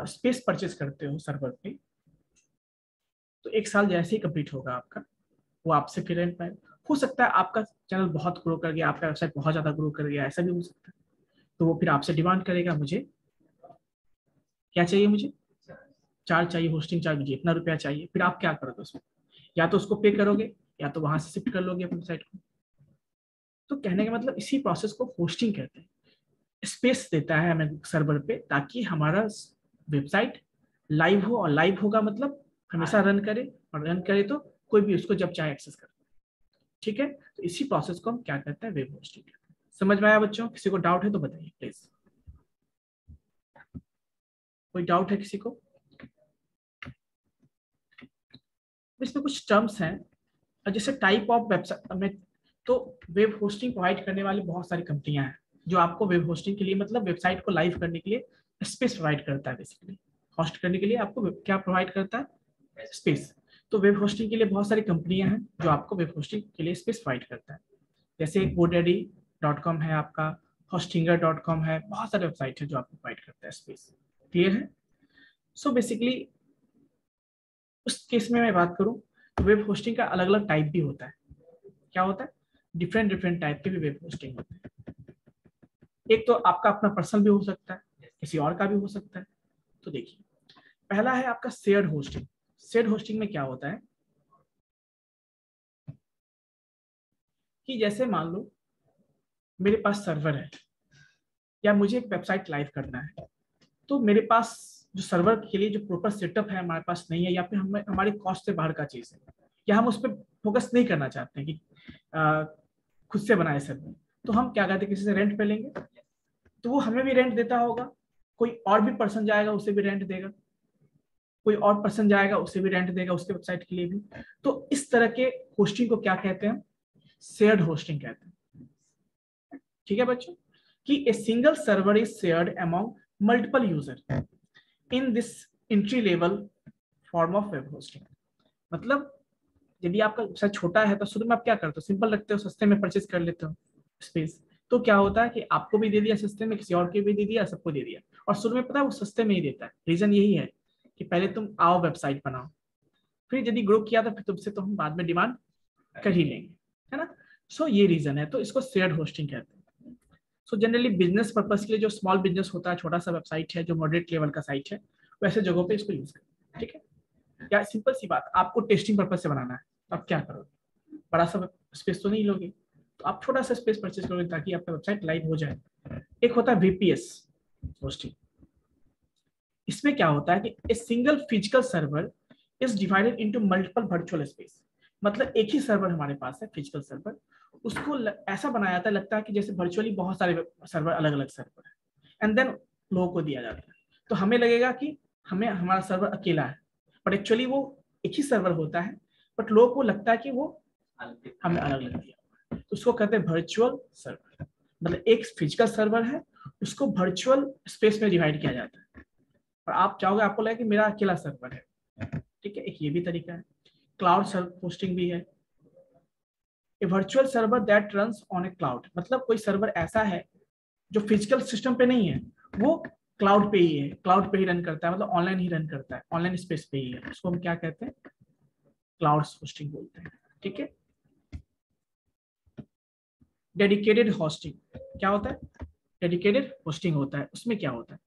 [SPEAKER 1] स्पेस परचेज करते हो सर्वर पे, तो 1 साल जैसे ही कंप्लीट होगा आपका, वो आपसे फिर रेंट पाए। हो सकता है आपका चैनल बहुत ग्रो कर गया, आपका वेबसाइट बहुत ज्यादा ग्रो कर गया, ऐसा भी हो सकता है, तो वो फिर आपसे डिमांड करेगा, मुझे क्या चाहिए, मुझे चार्ज चाहिए, होस्टिंग चार्ज मुझे इतना रुपया चाहिए। फिर आप क्या करोगे उसमें, या तो उसको पे करोगे, या तो वहां से शिफ्ट कर लोगे अपनी साइट को। तो कहने का मतलब इसी प्रोसेस को होस्टिंग कहते हैं। स्पेस देता है हमें सर्वर पे, ताकि हमारा वेबसाइट लाइव हो, और लाइव होगा मतलब हमेशा रन करे, और रन करे तो कोई भी उसको जब चाहे एक्सेस करे, ठीक है। तो इसी प्रोसेस को हम क्या कहते हैं, वेब होस्टिंग कहते हैं। समझ में आया बच्चों, किसी को डाउट है तो बताइए प्लीज। कोई डाउट है किसी को? इसमें कुछ टर्म्स हैं, और जैसे टाइप ऑफ वेबसाइट में, तो वेब होस्टिंग प्रोवाइड करने वाली बहुत सारी कंपनियां हैं, जो आपको वेब होस्टिंग के लिए मतलब वेबसाइट को लाइव करने के लिए स्पेस प्रोवाइड करता है। बेसिकली होस्ट करने के लिए आपको क्या प्रोवाइड करता है, स्पेस। तो वेब होस्टिंग के लिए बहुत सारी कंपनियां हैं जो आपको वेब होस्टिंग के लिए स्पेस प्रोवाइड करता है। जैसे GoDaddy.com है आपका, Hostinger.com है, बहुत सारे वेबसाइट है जो आपको प्रोवाइड करता है स्पेस। क्लियर है? सो बेसिकली उस केस में मैं बात करूं तो वेब होस्टिंग का अलग अलग टाइप भी होता है। क्या होता है, डिफरेंट टाइप के भी वेब होस्टिंग होते हैं। एक तो आपका अपना पर्सनल भी हो सकता है, किसी और का भी हो सकता है। तो देखिए, पहला है आपका शेयर्ड होस्टिंग। शेयर्ड होस्टिंग में क्या होता है कि जैसे मान लो मेरे पास सर्वर है, या मुझे एक वेबसाइट लाइव करना है, तो मेरे पास जो सर्वर के लिए जो प्रॉपर सेटअप है हमारे पास नहीं है, या फिर हमारी कॉस्ट से बाहर का चीज है, या हम उस पर फोकस नहीं करना चाहते हैं कि खुद से बनाए सर्वर, तो हम क्या कहते हैं, किसी से रेंट पे लेंगे, तो वो हमें भी रेंट देता होगा, कोई और भी पर्सन जाएगा उसे भी रेंट देगा, कोई और पर्सन जाएगा उसे भी रेंट देगा उसके वेबसाइट के लिए भी। तो इस तरह के होस्टिंग को क्या कहते हैं, शेयर्ड होस्टिंग कहते हैं। ठीक है बच्चों, कि a single server is shared among multiple user in this entry level form of web hosting. मतलब यदि आपका वेबसाइट छोटा है तो शुरू में आप क्या करते हो, सिंपल रखते हो, सस्ते में परचेज कर लेते हो स्पेस। तो क्या होता है कि आपको भी दे दिया सस्ते में, किसी और के भी दे दिया, सबको दे दिया, और शुरू में पता है वो सस्ते में ही देता है। रीजन यही है कि पहले तुम आओ वेबसाइट बनाओ, फिर यदि ग्रो किया तो फिर तुमसे तो हम बाद में डिमांड कर ही लेंगे, है ना। सो ये रीजन है, तो इसको शेयर्ड होस्टिंग कहते हैं। सो जनरली बिजनेस पर्पस के लिए जो स्मॉल बिजनेस होता है, छोटा सा वेबसाइट है, जो मॉडरेट लेवल का साइट है, वैसे जगहों पे इसको यूज करें, ठीक है। या सिंपल सी बात, आपको टेस्टिंग पर्पस से बनाना है, तो आप क्या करोगे, बड़ा सा स्पेस तो नहीं लोगे, तो आप छोटा सा स्पेस परचेज करोगे ताकि आपका वेबसाइट लाइव हो जाए। एक होता है VPS होस्टिंग, इसमें क्या होता है कि a single physical server is divided into multiple virtual space. मतलब एक ही सर्वर हमारे पास है, फिजिकल सर्वर, उसको ऐसा बनाया जाता है, लगता है कि जैसे वर्चुअली बहुत सारे सर्वर, अलग अलग सर्वर है, एंड देन लोगों को दिया जाता है। तो हमें लगेगा कि हमें हमारा सर्वर अकेला है, बट एक्चुअली वो एक ही सर्वर होता है, बट लोगों को लगता है कि वो हमें अलग अलग दिया हुआ है। तो उसको कहते हैं वर्चुअल सर्वर। मतलब एक फिजिकल सर्वर है, उसको वर्चुअल स्पेस में डिवाइड किया जाता है, और आप चाहोगे, आपको लगे कि मेरा अकेला सर्वर है, ठीक है। एक ये भी तरीका है। क्लाउड सर्वर होस्टिंग भी है। A virtual server that runs on a cloud, मतलब कोई सर्वर ऐसा है जो फिजिकल सिस्टम पे नहीं है, वो क्लाउड पे ही है, क्लाउड पे ही रन करता है, मतलब ऑनलाइन ही रन करता है, ऑनलाइन स्पेस पे ही है। उसको हम क्या कहते हैं? क्लाउड होस्टिंग बोलते हैं, ठीक है। डेडिकेटेड होस्टिंग क्या होता है? डेडिकेटेड होस्टिंग होता है। उसमें क्या होता है?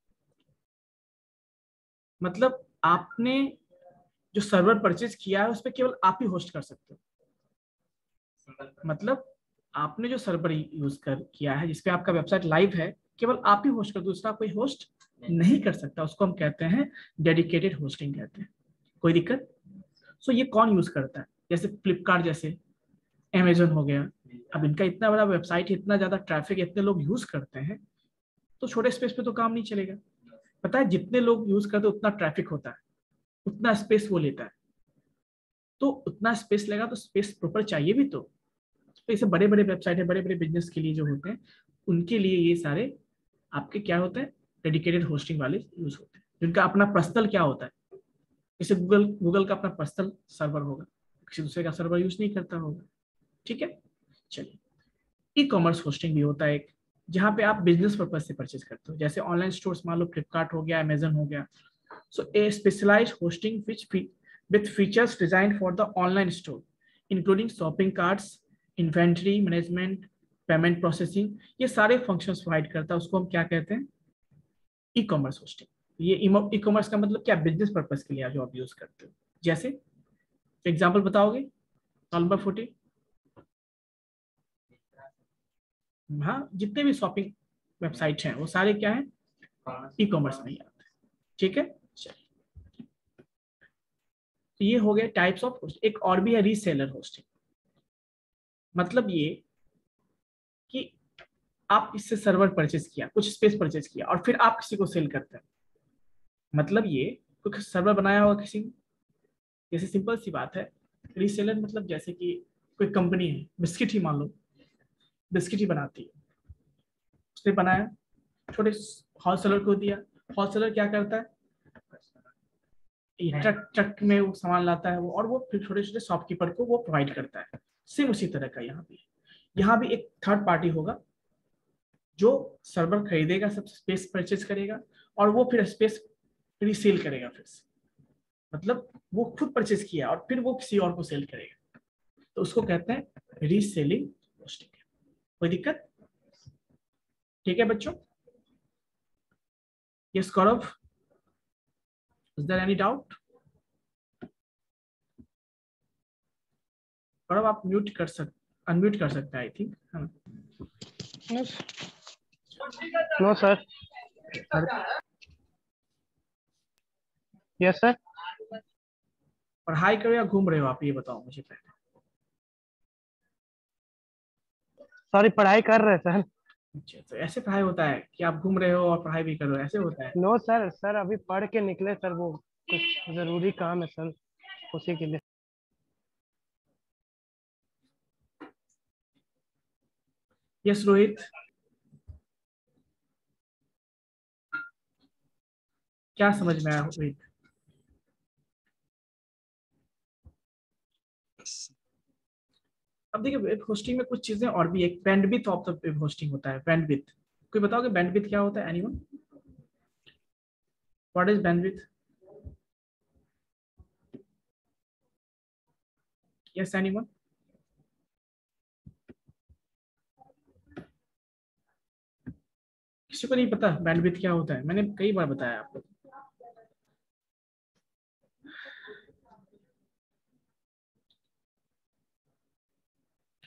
[SPEAKER 1] मतलब आपने जो सर्वर परचेज किया है उस पर केवल आप ही होस्ट कर सकते हो। मतलब आपने जो सर्वर यूज किया है, जिसपे आपका वेबसाइट लाइव है, केवल आप ही होस्ट कर, दूसरा कोई होस्ट नहीं कर सकता। उसको हम कहते हैं डेडिकेटेड होस्टिंग कहते हैं। कोई दिक्कत? सो ये कौन यूज करता है? जैसे फ्लिपकार्ट, जैसे अमेजन हो गया। अब इनका इतना बड़ा वेबसाइट है, इतना ज्यादा ट्रैफिक, इतने लोग यूज करते हैं, तो छोटे स्पेस पे तो काम नहीं चलेगा। पता है, जितने लोग यूज करते उतना ट्रैफिक होता है, उतना स्पेस वो लेता है। तो उतना स्पेस लेगा तो स्पेस प्रॉपर चाहिए भी। तो इसे बड़े बड़े वेबसाइट है, बड़े बड़े बिजनेस के लिए जो होते हैं, उनके लिए ये सारे आपके क्या होते हैं? डेडिकेटेड होस्टिंग वाले यूज होते हैं। जिनका अपना पर्सनल क्या होता है, जैसे गूगल का अपना पर्सनल सर्वर होगा, किसी दूसरे का सर्वर यूज नहीं करता होगा, ठीक है। चलिए, ई कॉमर्स होस्टिंग भी होता है एक, जहाँ पे आप बिजनेस पर्पज से परचेज करते हो, जैसे ऑनलाइन स्टोर्स, मान लो फ्लिपकार्ट हो गया, अमेजन हो गया। So a specialised hosting with features designed for the online store, including shopping carts, inventory management, payment processing, ये सारे फंक्शंस प्रोवाइड करता है। उसको हम क्या कहते हैं? E commerce hosting. ये ई कॉमर्स का मतलब क्या? बिजनेस पर्पज के लिए जो आप यूज करते हो। जैसे एग्जांपल बताओगे? नंबर 40। हाँ, जितने भी शॉपिंग वेबसाइट हैं वो सारे क्या हैं? ई कॉमर्स में ही आते हैं, ठीक है। चलिए, तो ये हो गए टाइप्स ऑफ होस्ट। एक और भी है रीसेलर होस्टिंग। मतलब ये कि आप इससे सर्वर परचेज किया, कुछ स्पेस परचेज किया, और फिर आप किसी को सेल करते हैं। मतलब ये कुछ सर्वर बनाया होगा किसी ने, जैसे सिंपल सी बात है। रीसेलर मतलब जैसे कि कोई कंपनी है, बिस्किट ही मान लो, बिस्किट ही बनाती है, उसने बनाया, छोटे होलसेलर को दिया। होलसेलर क्या करता है? ये ट्रक ट्रक में वो सामान लाता है वो, और वो फिर छोटे छोटे शॉपकीपर को वो प्रोवाइड करता है। सेम उसी तरह का यहाँ भी एक थर्ड पार्टी होगा जो सर्वर खरीदेगा, सब स्पेस परचेज करेगा, और वो फिर स्पेस रीसेल करेगा फिर से। मतलब वो खुद परचेज किया और फिर वो किसी और को सेल करेगा, तो उसको कहते हैं रीसेलिंग होस्टिंग। कोई दिक्कत? ठीक है बच्चों? Yes Gaurav, is there any doubt? Gaurav आप अनम्यूट कर सकते हैं, आई थिंक, है ना?
[SPEAKER 4] No sir. Yes sir.
[SPEAKER 1] पढ़ाई करो या घूम रहे हो आप, ये बताओ मुझे पहले।
[SPEAKER 4] सॉरी, पढ़ाई कर रहे हैं सर।
[SPEAKER 1] अच्छा, तो ऐसे पढ़ाई होता है कि आप घूम रहे हो और पढ़ाई भी कर रहे हो? ऐसे होता है?
[SPEAKER 4] नो सर, सर अभी पढ़ के निकले सर, वो कुछ जरूरी काम है सर, उसी के लिए।
[SPEAKER 1] यस रोहित, क्या समझ में आया रोहित? अब देखिए, वेब होस्टिंग में कुछ चीजें और भी, एक bandwidth of the web hosting होता है। बैंडविड्थ, कोई बताओगे बैंडविड्थ क्या होता है? Anyone? What is bandwidth? Yes, anyone? किसी को नहीं पता बैंडविड्थ क्या होता है? मैंने कई बार बताया आपको।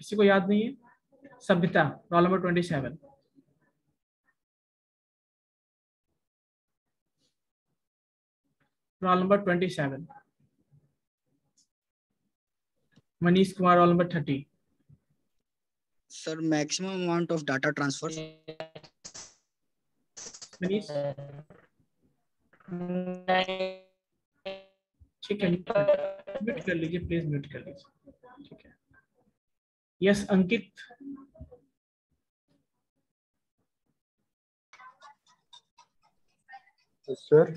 [SPEAKER 1] किसी को याद नहीं है? सभ्यता, roll number 27। Roll number 27, Manish Kumar roll number 30।
[SPEAKER 6] Sir, maximum amount of data transfer.
[SPEAKER 1] Manish ठीक है, म्यूट कर लीजिए प्लीज, म्यूट कर लीजिए, ठीक है। यस अंकित,
[SPEAKER 7] सर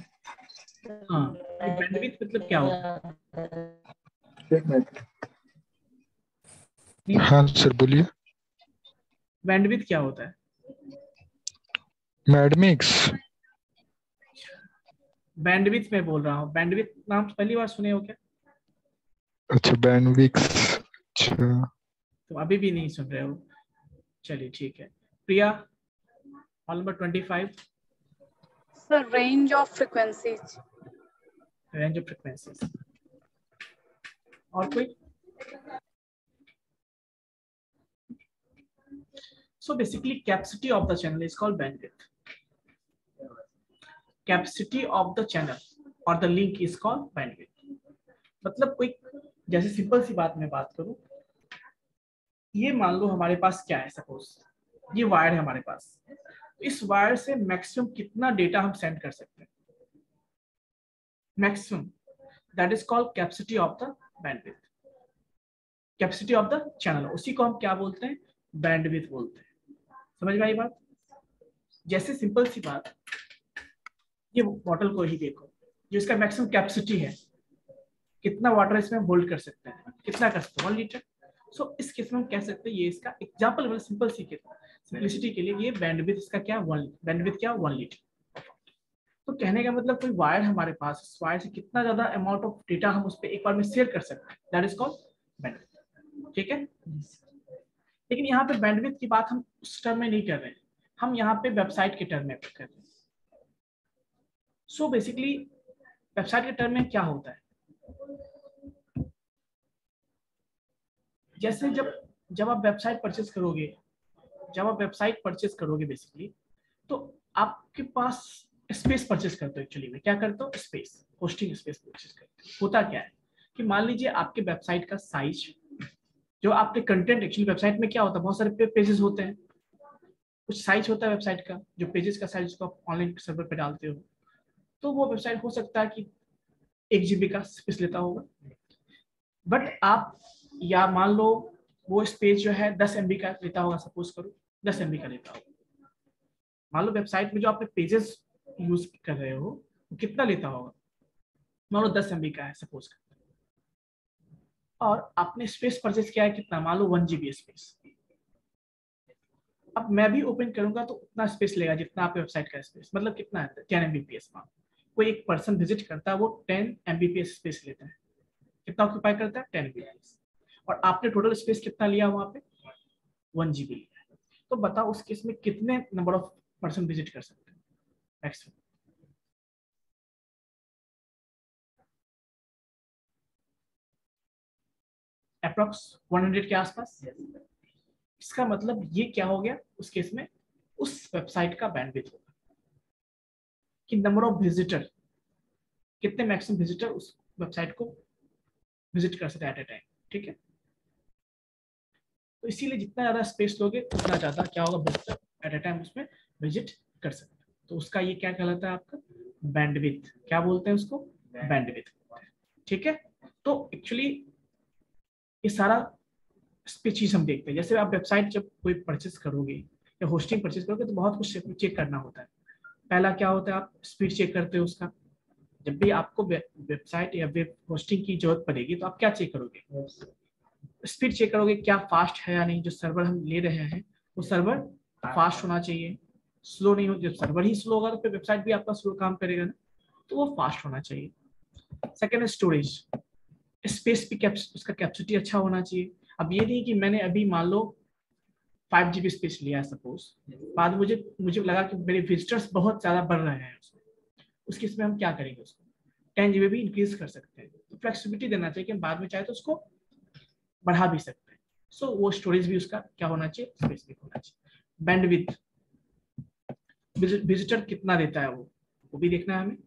[SPEAKER 1] हाँ ये बैंडविड्थ मतलब क्या होता है?
[SPEAKER 7] एक मिनट। हाँ सर बोलिए।
[SPEAKER 1] बैंडविड्थ क्या होता है?
[SPEAKER 7] मैडमिक्स।
[SPEAKER 1] बैंडविड्थ मैं बोल रहा हूँ, बैंडविड्थ नाम पहली बार सुने हो क्या?
[SPEAKER 7] अच्छा बैंडविक्स, अच्छा
[SPEAKER 1] तो अभी भी नहीं सुन रहे हो, चलिए ठीक है। Priya roll number 25।
[SPEAKER 8] Sir, range of frequencies.
[SPEAKER 1] Range of frequencies. और कोई? So basically capacity of the channel is called bandwidth. Capacity of the channel or the link is called bandwidth. मतलब कोई, जैसे सिंपल सी बात मैं बात करूं, ये मान लो हमारे पास क्या है, सपोज ये वायर है हमारे पास, इस वायर से मैक्सिमम कितना डेटा हम सेंड कर सकते हैं, maximum, that is called capacity of the bandwidth, capacity of the channel, उसी को हम क्या बोलते हैं, बैंडविड्थ बोलते हैं। समझ में आई बात? जैसे सिंपल सी बात, ये बॉटल को ही देखो, जो इसका मैक्सिमम कैपेसिटी है, कितना वाटर इसमें होल्ड कर सकते हैं, कितना कर सकते हैं, 1 लीटर। सो इस केस में हम कह सकते हैं, ये इसका एग्जांपल मतलब सिंपल सी के सिंपलिसिटी के लिए, ये बैंडविड्थ इसका क्या 1 बैंडविड्थ क्या 1 लीटर। तो कहने का मतलब कोई वायर हमारे पास, इस वायर से कितना ज्यादा अमाउंट ऑफ डेटा हम उस पर एक बार में शेयर कर सकते हैं, दैट इज कॉल्ड बैंडविड्थ। ठीक है, लेकिन यहाँ पे बैंडविड्थ की बात हम उस टर्म में नहीं कर रहे हैं, हम यहाँ पे वेबसाइट के टर्म में कर रहे हैं। सो बेसिकली वेबसाइट के टर्म में क्या होता है, जैसे जब आप वेबसाइट परचेज करोगे, बेसिकली तो आपके पास स्पेस परचेज करते हो, एक्चुअली में क्या करते हो, स्पेस, होस्टिंग स्पेस परचेज करते हो। होता क्या है कि मान लीजिए आपके वेबसाइट का साइज, जो आपके कंटेंट, एक्चुअली वेबसाइट में क्या होता है, बहुत सारे पेजेस होते हैं, कुछ साइज होता है वेबसाइट का, जो पेजेस का साइज को आप ऑनलाइन सर्वर पे डालते हो, तो वो वेबसाइट हो सकता है कि 1 GB का स्पेस लेता होगा, बट आप, या मान लो वो स्पेस जो है 10 MB का लेता होगा, सपोज करो 10 MB का लेता होगा। मान लो वेबसाइट में जो आपने पेजेस यूज कर रहे हो वो कितना लेता होगा, मान लो 10 MB का है सपोज कर, और आपने स्पेस परचेज किया है कितना, मान लो 1 GB स्पेस। अब मैं भी ओपन करूंगा तो उतना स्पेस लेगा जितना आपके वेबसाइट का स्पेस, मतलब कितना है 10 MBPS। कोई एक पर्सन विजिट करता है, वो 10 MBPS स्पेस लेता है, कितना ऑक्यूपाई करता है, 10 MBPS, और आपने टोटल स्पेस कितना लिया वहां पे, 1 GB लिया। तो बताओ उस केस में कितने नंबर ऑफ पर्सन विजिट कर सकते हैं, मैक्सिमम। अप्रॉक्स 100 के आसपास। इसका मतलब ये क्या हो गया उस केस में, उस वेबसाइट का बैंडविड्थ होगा कि नंबर ऑफ विजिटर, कितने मैक्सिमम विजिटर उस वेबसाइट को विजिट कर सकते हैं एट ए टाइम। ठीक है, तो इसीलिए जितना ज्यादा स्पेस लोगे उतना ज्यादा क्या होगा, विजिटर एट ए टाइम उसमें विजिट कर सकते हैं। तो उसका ये क्या कहलाता है, आपका बैंडविड्थ। क्या बोलते हैं उसको, बैंडविड्थ। ठीक है, तो एक्चुअली ये सारा चीज हम देखते हैं। जैसे आप वेबसाइट जब कोई परचेस करोगे या होस्टिंग परचेस करोगे तो बहुत कुछ चेक करना होता है। पहला क्या होता है, आप स्पीड चेक करते हो उसका। जब भी आपको वेबसाइट या वेब होस्टिंग की जरूरत पड़ेगी तो आप क्या चेक करोगे, स्पीड चेक करोगे, क्या फास्ट है या नहीं। जो सर्वर हम ले रहे हैं वो सर्वर फास्ट होना चाहिए, स्लो नहीं हो। जब सर्वर ही स्लो होगा तो फिर वेबसाइट भी आपका स्लो काम करेगा ना, तो वो फास्ट होना चाहिए। सेकेंड है स्टोरेज, स्पेस भी उसका कैपेसिटी अच्छा होना चाहिए। अब ये नहीं कि मैंने अभी मान लो 5 GB स्पेस लिया है सपोज, बाद मुझे लगा कि मेरे विजिटर्स बहुत ज्यादा बढ़ रहे हैं उस केस में हम क्या करेंगे, उसको 10 GB भी इंक्रीज कर सकते हैं। तो फ्लेक्सिबिलिटी देना चाहिए कि हम बाद में चाहे तो उसको बढ़ा भी सकते हैं। सो वो स्टोरेज भी उसका क्या होना चाहिए, स्पेस भी होना चाहिए। बैंडविड्थ, विजिटर कितना देता है वो भी देखना है हमें,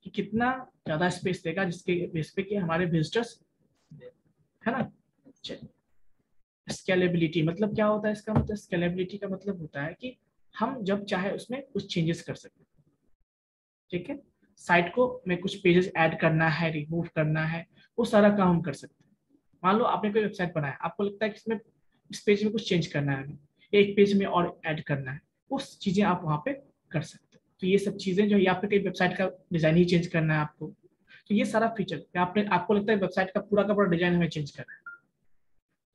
[SPEAKER 1] कि कितना ज्यादा स्पेस देगा, जिसके बेस पे कि हमारे विजिटर्स, है ना। स्केलेबिलिटी मतलब क्या होता है, इसका मतलब स्केलेबिलिटी का मतलब होता है कि हम जब चाहे उसमें कुछ चेंजेस कर सकते हैं, ठीक है। साइट को में कुछ पेजेस ऐड करना है, रिमूव करना है, वो सारा काम हम कर सकते हैं। मान लो आपने कोई वेबसाइट बनाया, आपको लगता है कि इसमें इस पेज में कुछ चेंज करना है, एक पेज में और ऐड करना है, वो चीजें आप वहाँ पे कर सकते हो। तो ये सब चीजें जो, या फिर कई वेबसाइट का डिजाइन ही चेंज करना है आपको, तो ये सारा फीचर आपको लगता है वेबसाइट का पूरा का पूरा डिजाइन हमें चेंज करना है,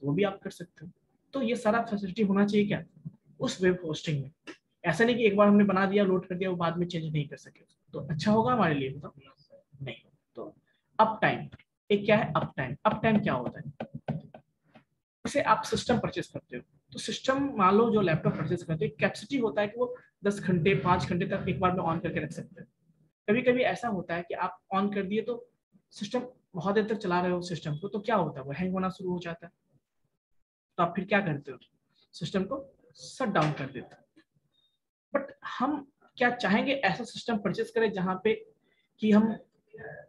[SPEAKER 1] तो वो भी आप कर सकते हो। तो ये सारा फैसिलिटी होना चाहिए क्या, उस वेब होस्टिंग में। ऐसा नहीं कि एक बार हमने बना दिया, लोड कर दिया, वो बाद में चेंज नहीं कर सके, तो अच्छा होगा हमारे लिए, बताओ नहीं। तो अप टाइम, एक क्या है अप टाइम। अप टाइम क्या होता है, जैसे आप सिस्टम परचेस करते हो, तो सिस्टम मान लो जो लैपटॉप परचेस करते हो, कैपेसिटी होता है कि वो 10 घंटे 5 घंटे तक एक बार में ऑन करके रख सकते हैं। कभी कभी ऐसा होता है कि आप ऑन कर दिए तो सिस्टम बहुत देर तक चला रहे हो सिस्टम को, तो क्या होता है, वो हैंग होना शुरू हो जाता है। तो आप फिर क्या करते हो, सिस्टम को शट डाउन कर देते हो। बट हम क्या चाहेंगे, ऐसा सिस्टम परचेस करें जहां पे कि हम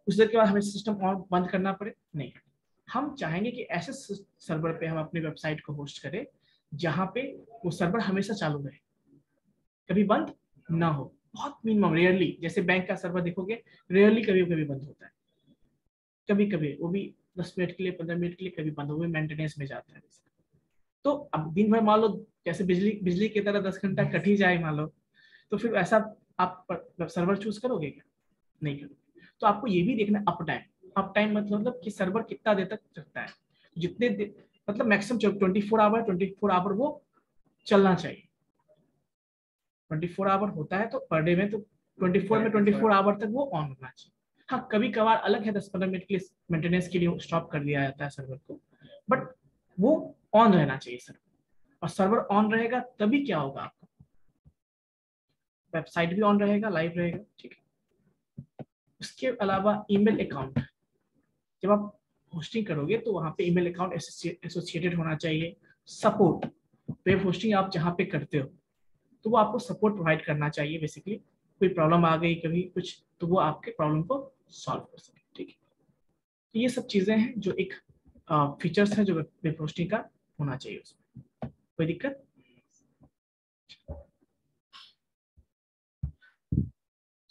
[SPEAKER 1] उस देर के बाद हमें सिस्टम और बंद करना पड़े, नहीं। हम चाहेंगे कि ऐसे सर्वर पे हम अपनी वेबसाइट को होस्ट करें जहां पे वो सर्वर हमेशा चालू रहे, कभी बंद ना हो। बहुत मिनिमम, रेयरली, जैसे बैंक का सर्वर देखोगे, रेयरली कभी कभी बंद होता है, कभी कभी वो भी 10 मिनट के लिए 15 मिनट के लिए कभी बंद हो, मेंटेनेंस में जाता है। तो अब दिन भर मान लो जैसे बिजली बिजली की तरह 10 घंटा कट ही जाए मान लो, तो फिर ऐसा आप सर्वर चूज करोगे क्या, नहीं करोगे। तो आपको ये भी देखना अप टाइम। अप टाइम मतलब कि सर्वर कितना देर तक चलता है, जितने मतलब मैक्सिमम 24 आवर वो चलना चाहिए। 24 आवर होता है तो पर डे में, तो 24 आवर तक वो ऑन होना चाहिए। हाँ कभी कभार अलग है, 10-15 मिनट के लिए मेंटेनेंस के लिए स्टॉप कर दिया जाता है सर्वर को, बट वो ऑन रहना चाहिए सर्वर। और सर्वर ऑन रहेगा तभी क्या होगा, आपका वेबसाइट भी ऑन रहेगा, लाइव रहेगा, ठीक है। उसके अलावा ईमेल अकाउंट, जब आप होस्टिंग करोगे तो वहां पे ईमेल अकाउंट एसोसिएटेड होना चाहिए। सपोर्ट, वेब होस्टिंग आप जहाँ पे करते हो तो वो आपको सपोर्ट प्रोवाइड करना चाहिए। बेसिकली कोई प्रॉब्लम आ गई कभी कुछ, तो वो आपके प्रॉब्लम को सॉल्व कर सके, ठीक है। तो ये सब चीजें हैं जो एक फीचर्स है जो वेब होस्टिंग का होना चाहिए उसमें। कोई दिक्कत,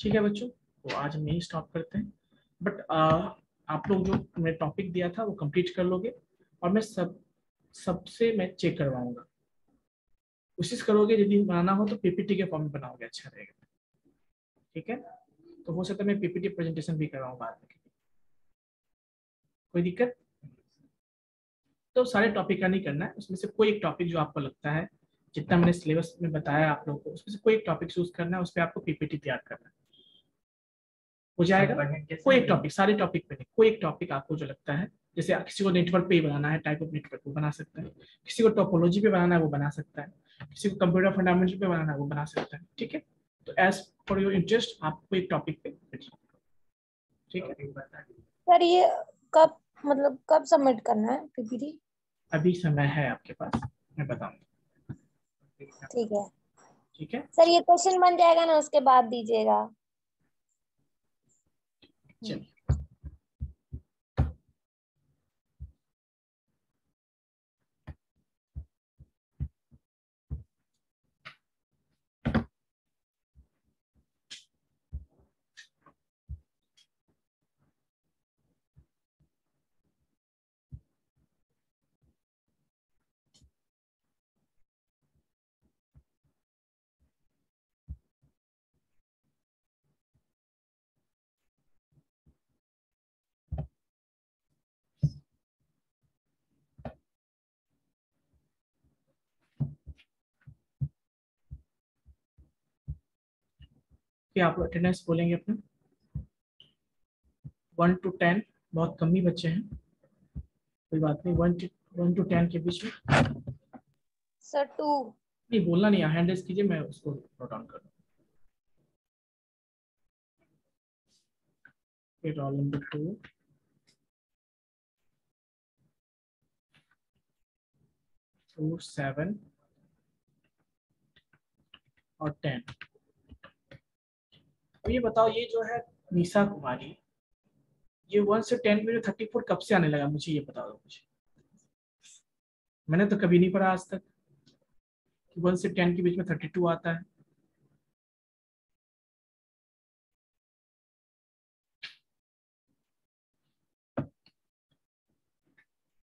[SPEAKER 1] ठीक है बच्चों। तो आज हम यही स्टॉप करते हैं। बट आप लोग जो मैं टॉपिक दिया था वो कंप्लीट कर लोगे, और मैं सबसे मैं चेक करवाऊंगा। कोशिश करोगे यदि बनाना हो तो पीपीटी के फॉर्म में बनाओगे, अच्छा रहेगा, ठीक है। तो हो सकता है मैं पीपीटी प्रेजेंटेशन भी करवाऊँ बाद में, कोई दिक्कत। तो सारे टॉपिक का नहीं करना है, उसमें से कोई एक टॉपिक जो आपको लगता है, जितना मैंने सिलेबस में बताया आप लोगों को, उसमें से कोई एक टॉपिक चूज करना है, उस पर आपको पीपीटी तैयार करना है, हो जाएगा। कोई एक टॉपिक, सारे टॉपिक पे नहीं, कोई एक टॉपिक आपको जो लगता है, जैसे किसी को नेटवर्क पे ही बनाना है, टाइप ऑफ नेटवर्क वो बना सकता है, किसी को टोपोलॉजी पे बनाना है वो बना सकता है, किसी को कंप्यूटर फंडामेंटल पे बनाना है वो बना सकता है, ठीक है। तो एज फॉर योर इंटरेस्ट आप कोई टॉपिक पे, ठीक है।
[SPEAKER 2] सर ये कब मतलब कब सबमिट करना है पीपीटी?
[SPEAKER 1] अभी समय है आपके पास, मैं बताऊंगा,
[SPEAKER 2] ठीक है
[SPEAKER 1] ठीक है।
[SPEAKER 2] सर, ये क्वेश्चन बन जाएगा ना उसके बाद दीजिएगा।
[SPEAKER 1] चलिए, क्या आप अटेंडेंस बोलेंगे अपना 1 to 10, बहुत कम ही बच्चे हैं, कोई बात नहीं। 1 to 10 के बीच में
[SPEAKER 2] सर 2।
[SPEAKER 1] नहीं बोलना नहीं, हैंड रेज कीजिए, मैं उसको नोट डाउन कर दूँ। रोल नंबर 2, 2, 7 और 10। तो ये बताओ, ये जो है निशा कुमारी, ये 1 से 10 में 34 कब से आने लगा, मुझे ये बता दो मुझे। मैंने तो कभी नहीं पढ़ा आज तक कि 1 से 10 के बीच में 32 आता है।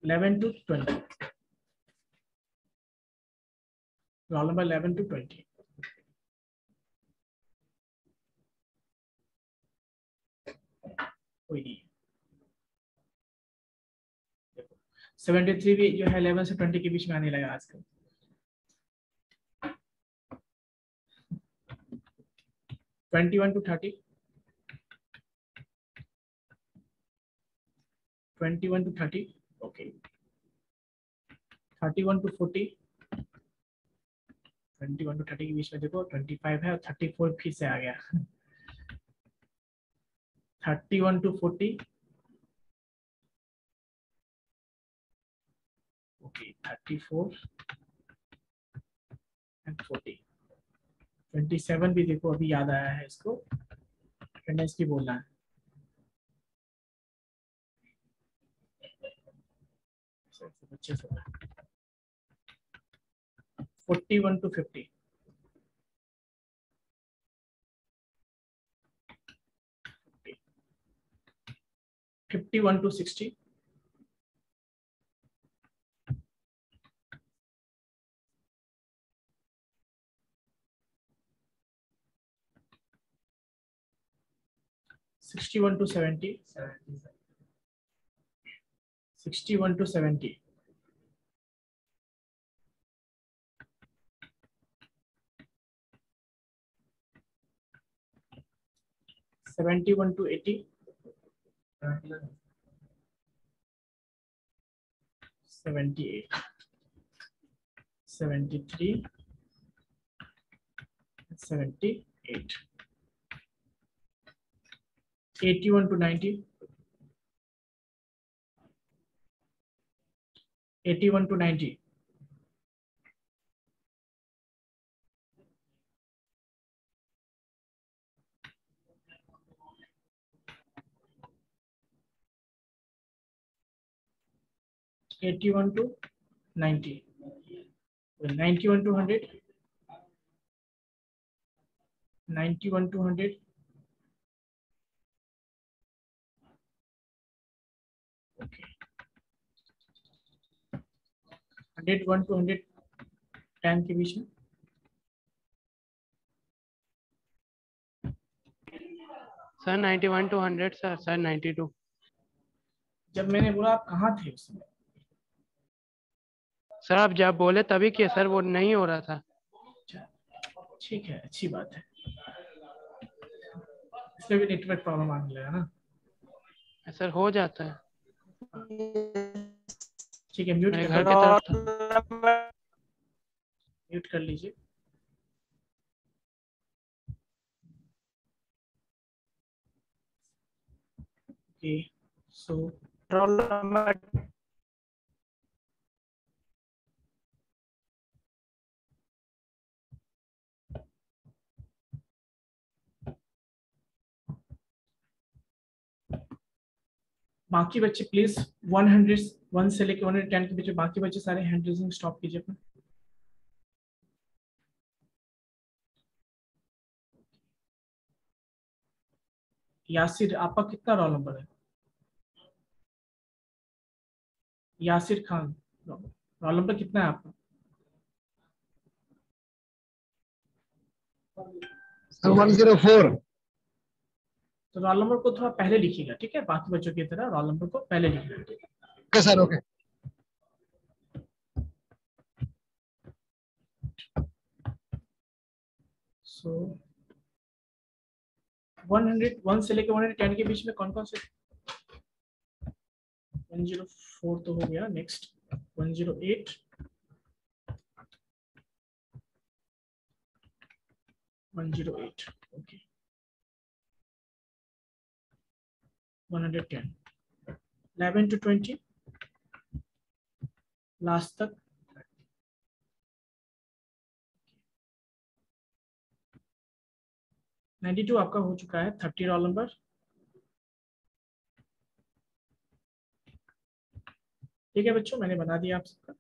[SPEAKER 1] Eleven to 20, roll number 11 to 20। कोई नहीं, 73 भी जो है 11 से 20 के बीच में आने लगा आजकल। 21 to 30, 21 to 30, okay. 31 to 40, 21 to 30 के बीच में देखो 25 है और 34 फिर से आ गया। 31 to 40, ओके। 34 and 40, 27 भी देखो अभी याद आया है इसको, अटेंडेंस की बोलना है। बच्चे 41 to 50, 51 to 60, 61 to 70, 61 to 70, 71 to 80, 78, 73, 78, 81 to 90, 81 to 90, 81 to 90, 91 to 100, 91 to 100, okay। 101 to 110 के बीच में,
[SPEAKER 4] सर 91 to 100 सर 92।
[SPEAKER 1] जब मैंने बोला आप कहाँ थे उस समय?
[SPEAKER 4] सर आप जब बोले तभी किया सर, वो नहीं हो रहा था।
[SPEAKER 1] ठीक है, अच्छी बात है। इसमें भी नेटवर्क प्रॉब्लम आने लगा ना
[SPEAKER 4] सर, हो जाता है।
[SPEAKER 1] ठीक है, म्यूट
[SPEAKER 4] मेरे
[SPEAKER 1] कर
[SPEAKER 4] घर की तरफ था।
[SPEAKER 1] म्यूट कर लीजिए। ओके, सो
[SPEAKER 5] रोल नंबर
[SPEAKER 1] बाकी बच्चे प्लीज 101 से लेकर 110 के बीच में बाकी बच्चे सारे हैंड रेजिंग स्टॉप कीजिए अपना। यासिर, आपका कितना रोल नंबर है? यासिर खान, रोल नंबर कितना है आपका?
[SPEAKER 9] 104।
[SPEAKER 1] तो रोल नंबर को थोड़ा पहले लिखिएगा, ठीक है? बाकी बच्चों की तरह रोल नंबर को पहले लिखना, ठीक है?
[SPEAKER 9] Okay sir, okay.
[SPEAKER 1] सो 101 से लेकर 110 के बीच में कौन कौन से? 104 तो हो गया। Next 108, 108, okay. 110, 11 to 20 लास्ट तक। 92 आपका हो चुका है। 30 रोल नंबर, ठीक है बच्चों, मैंने बना दिया आप सबका।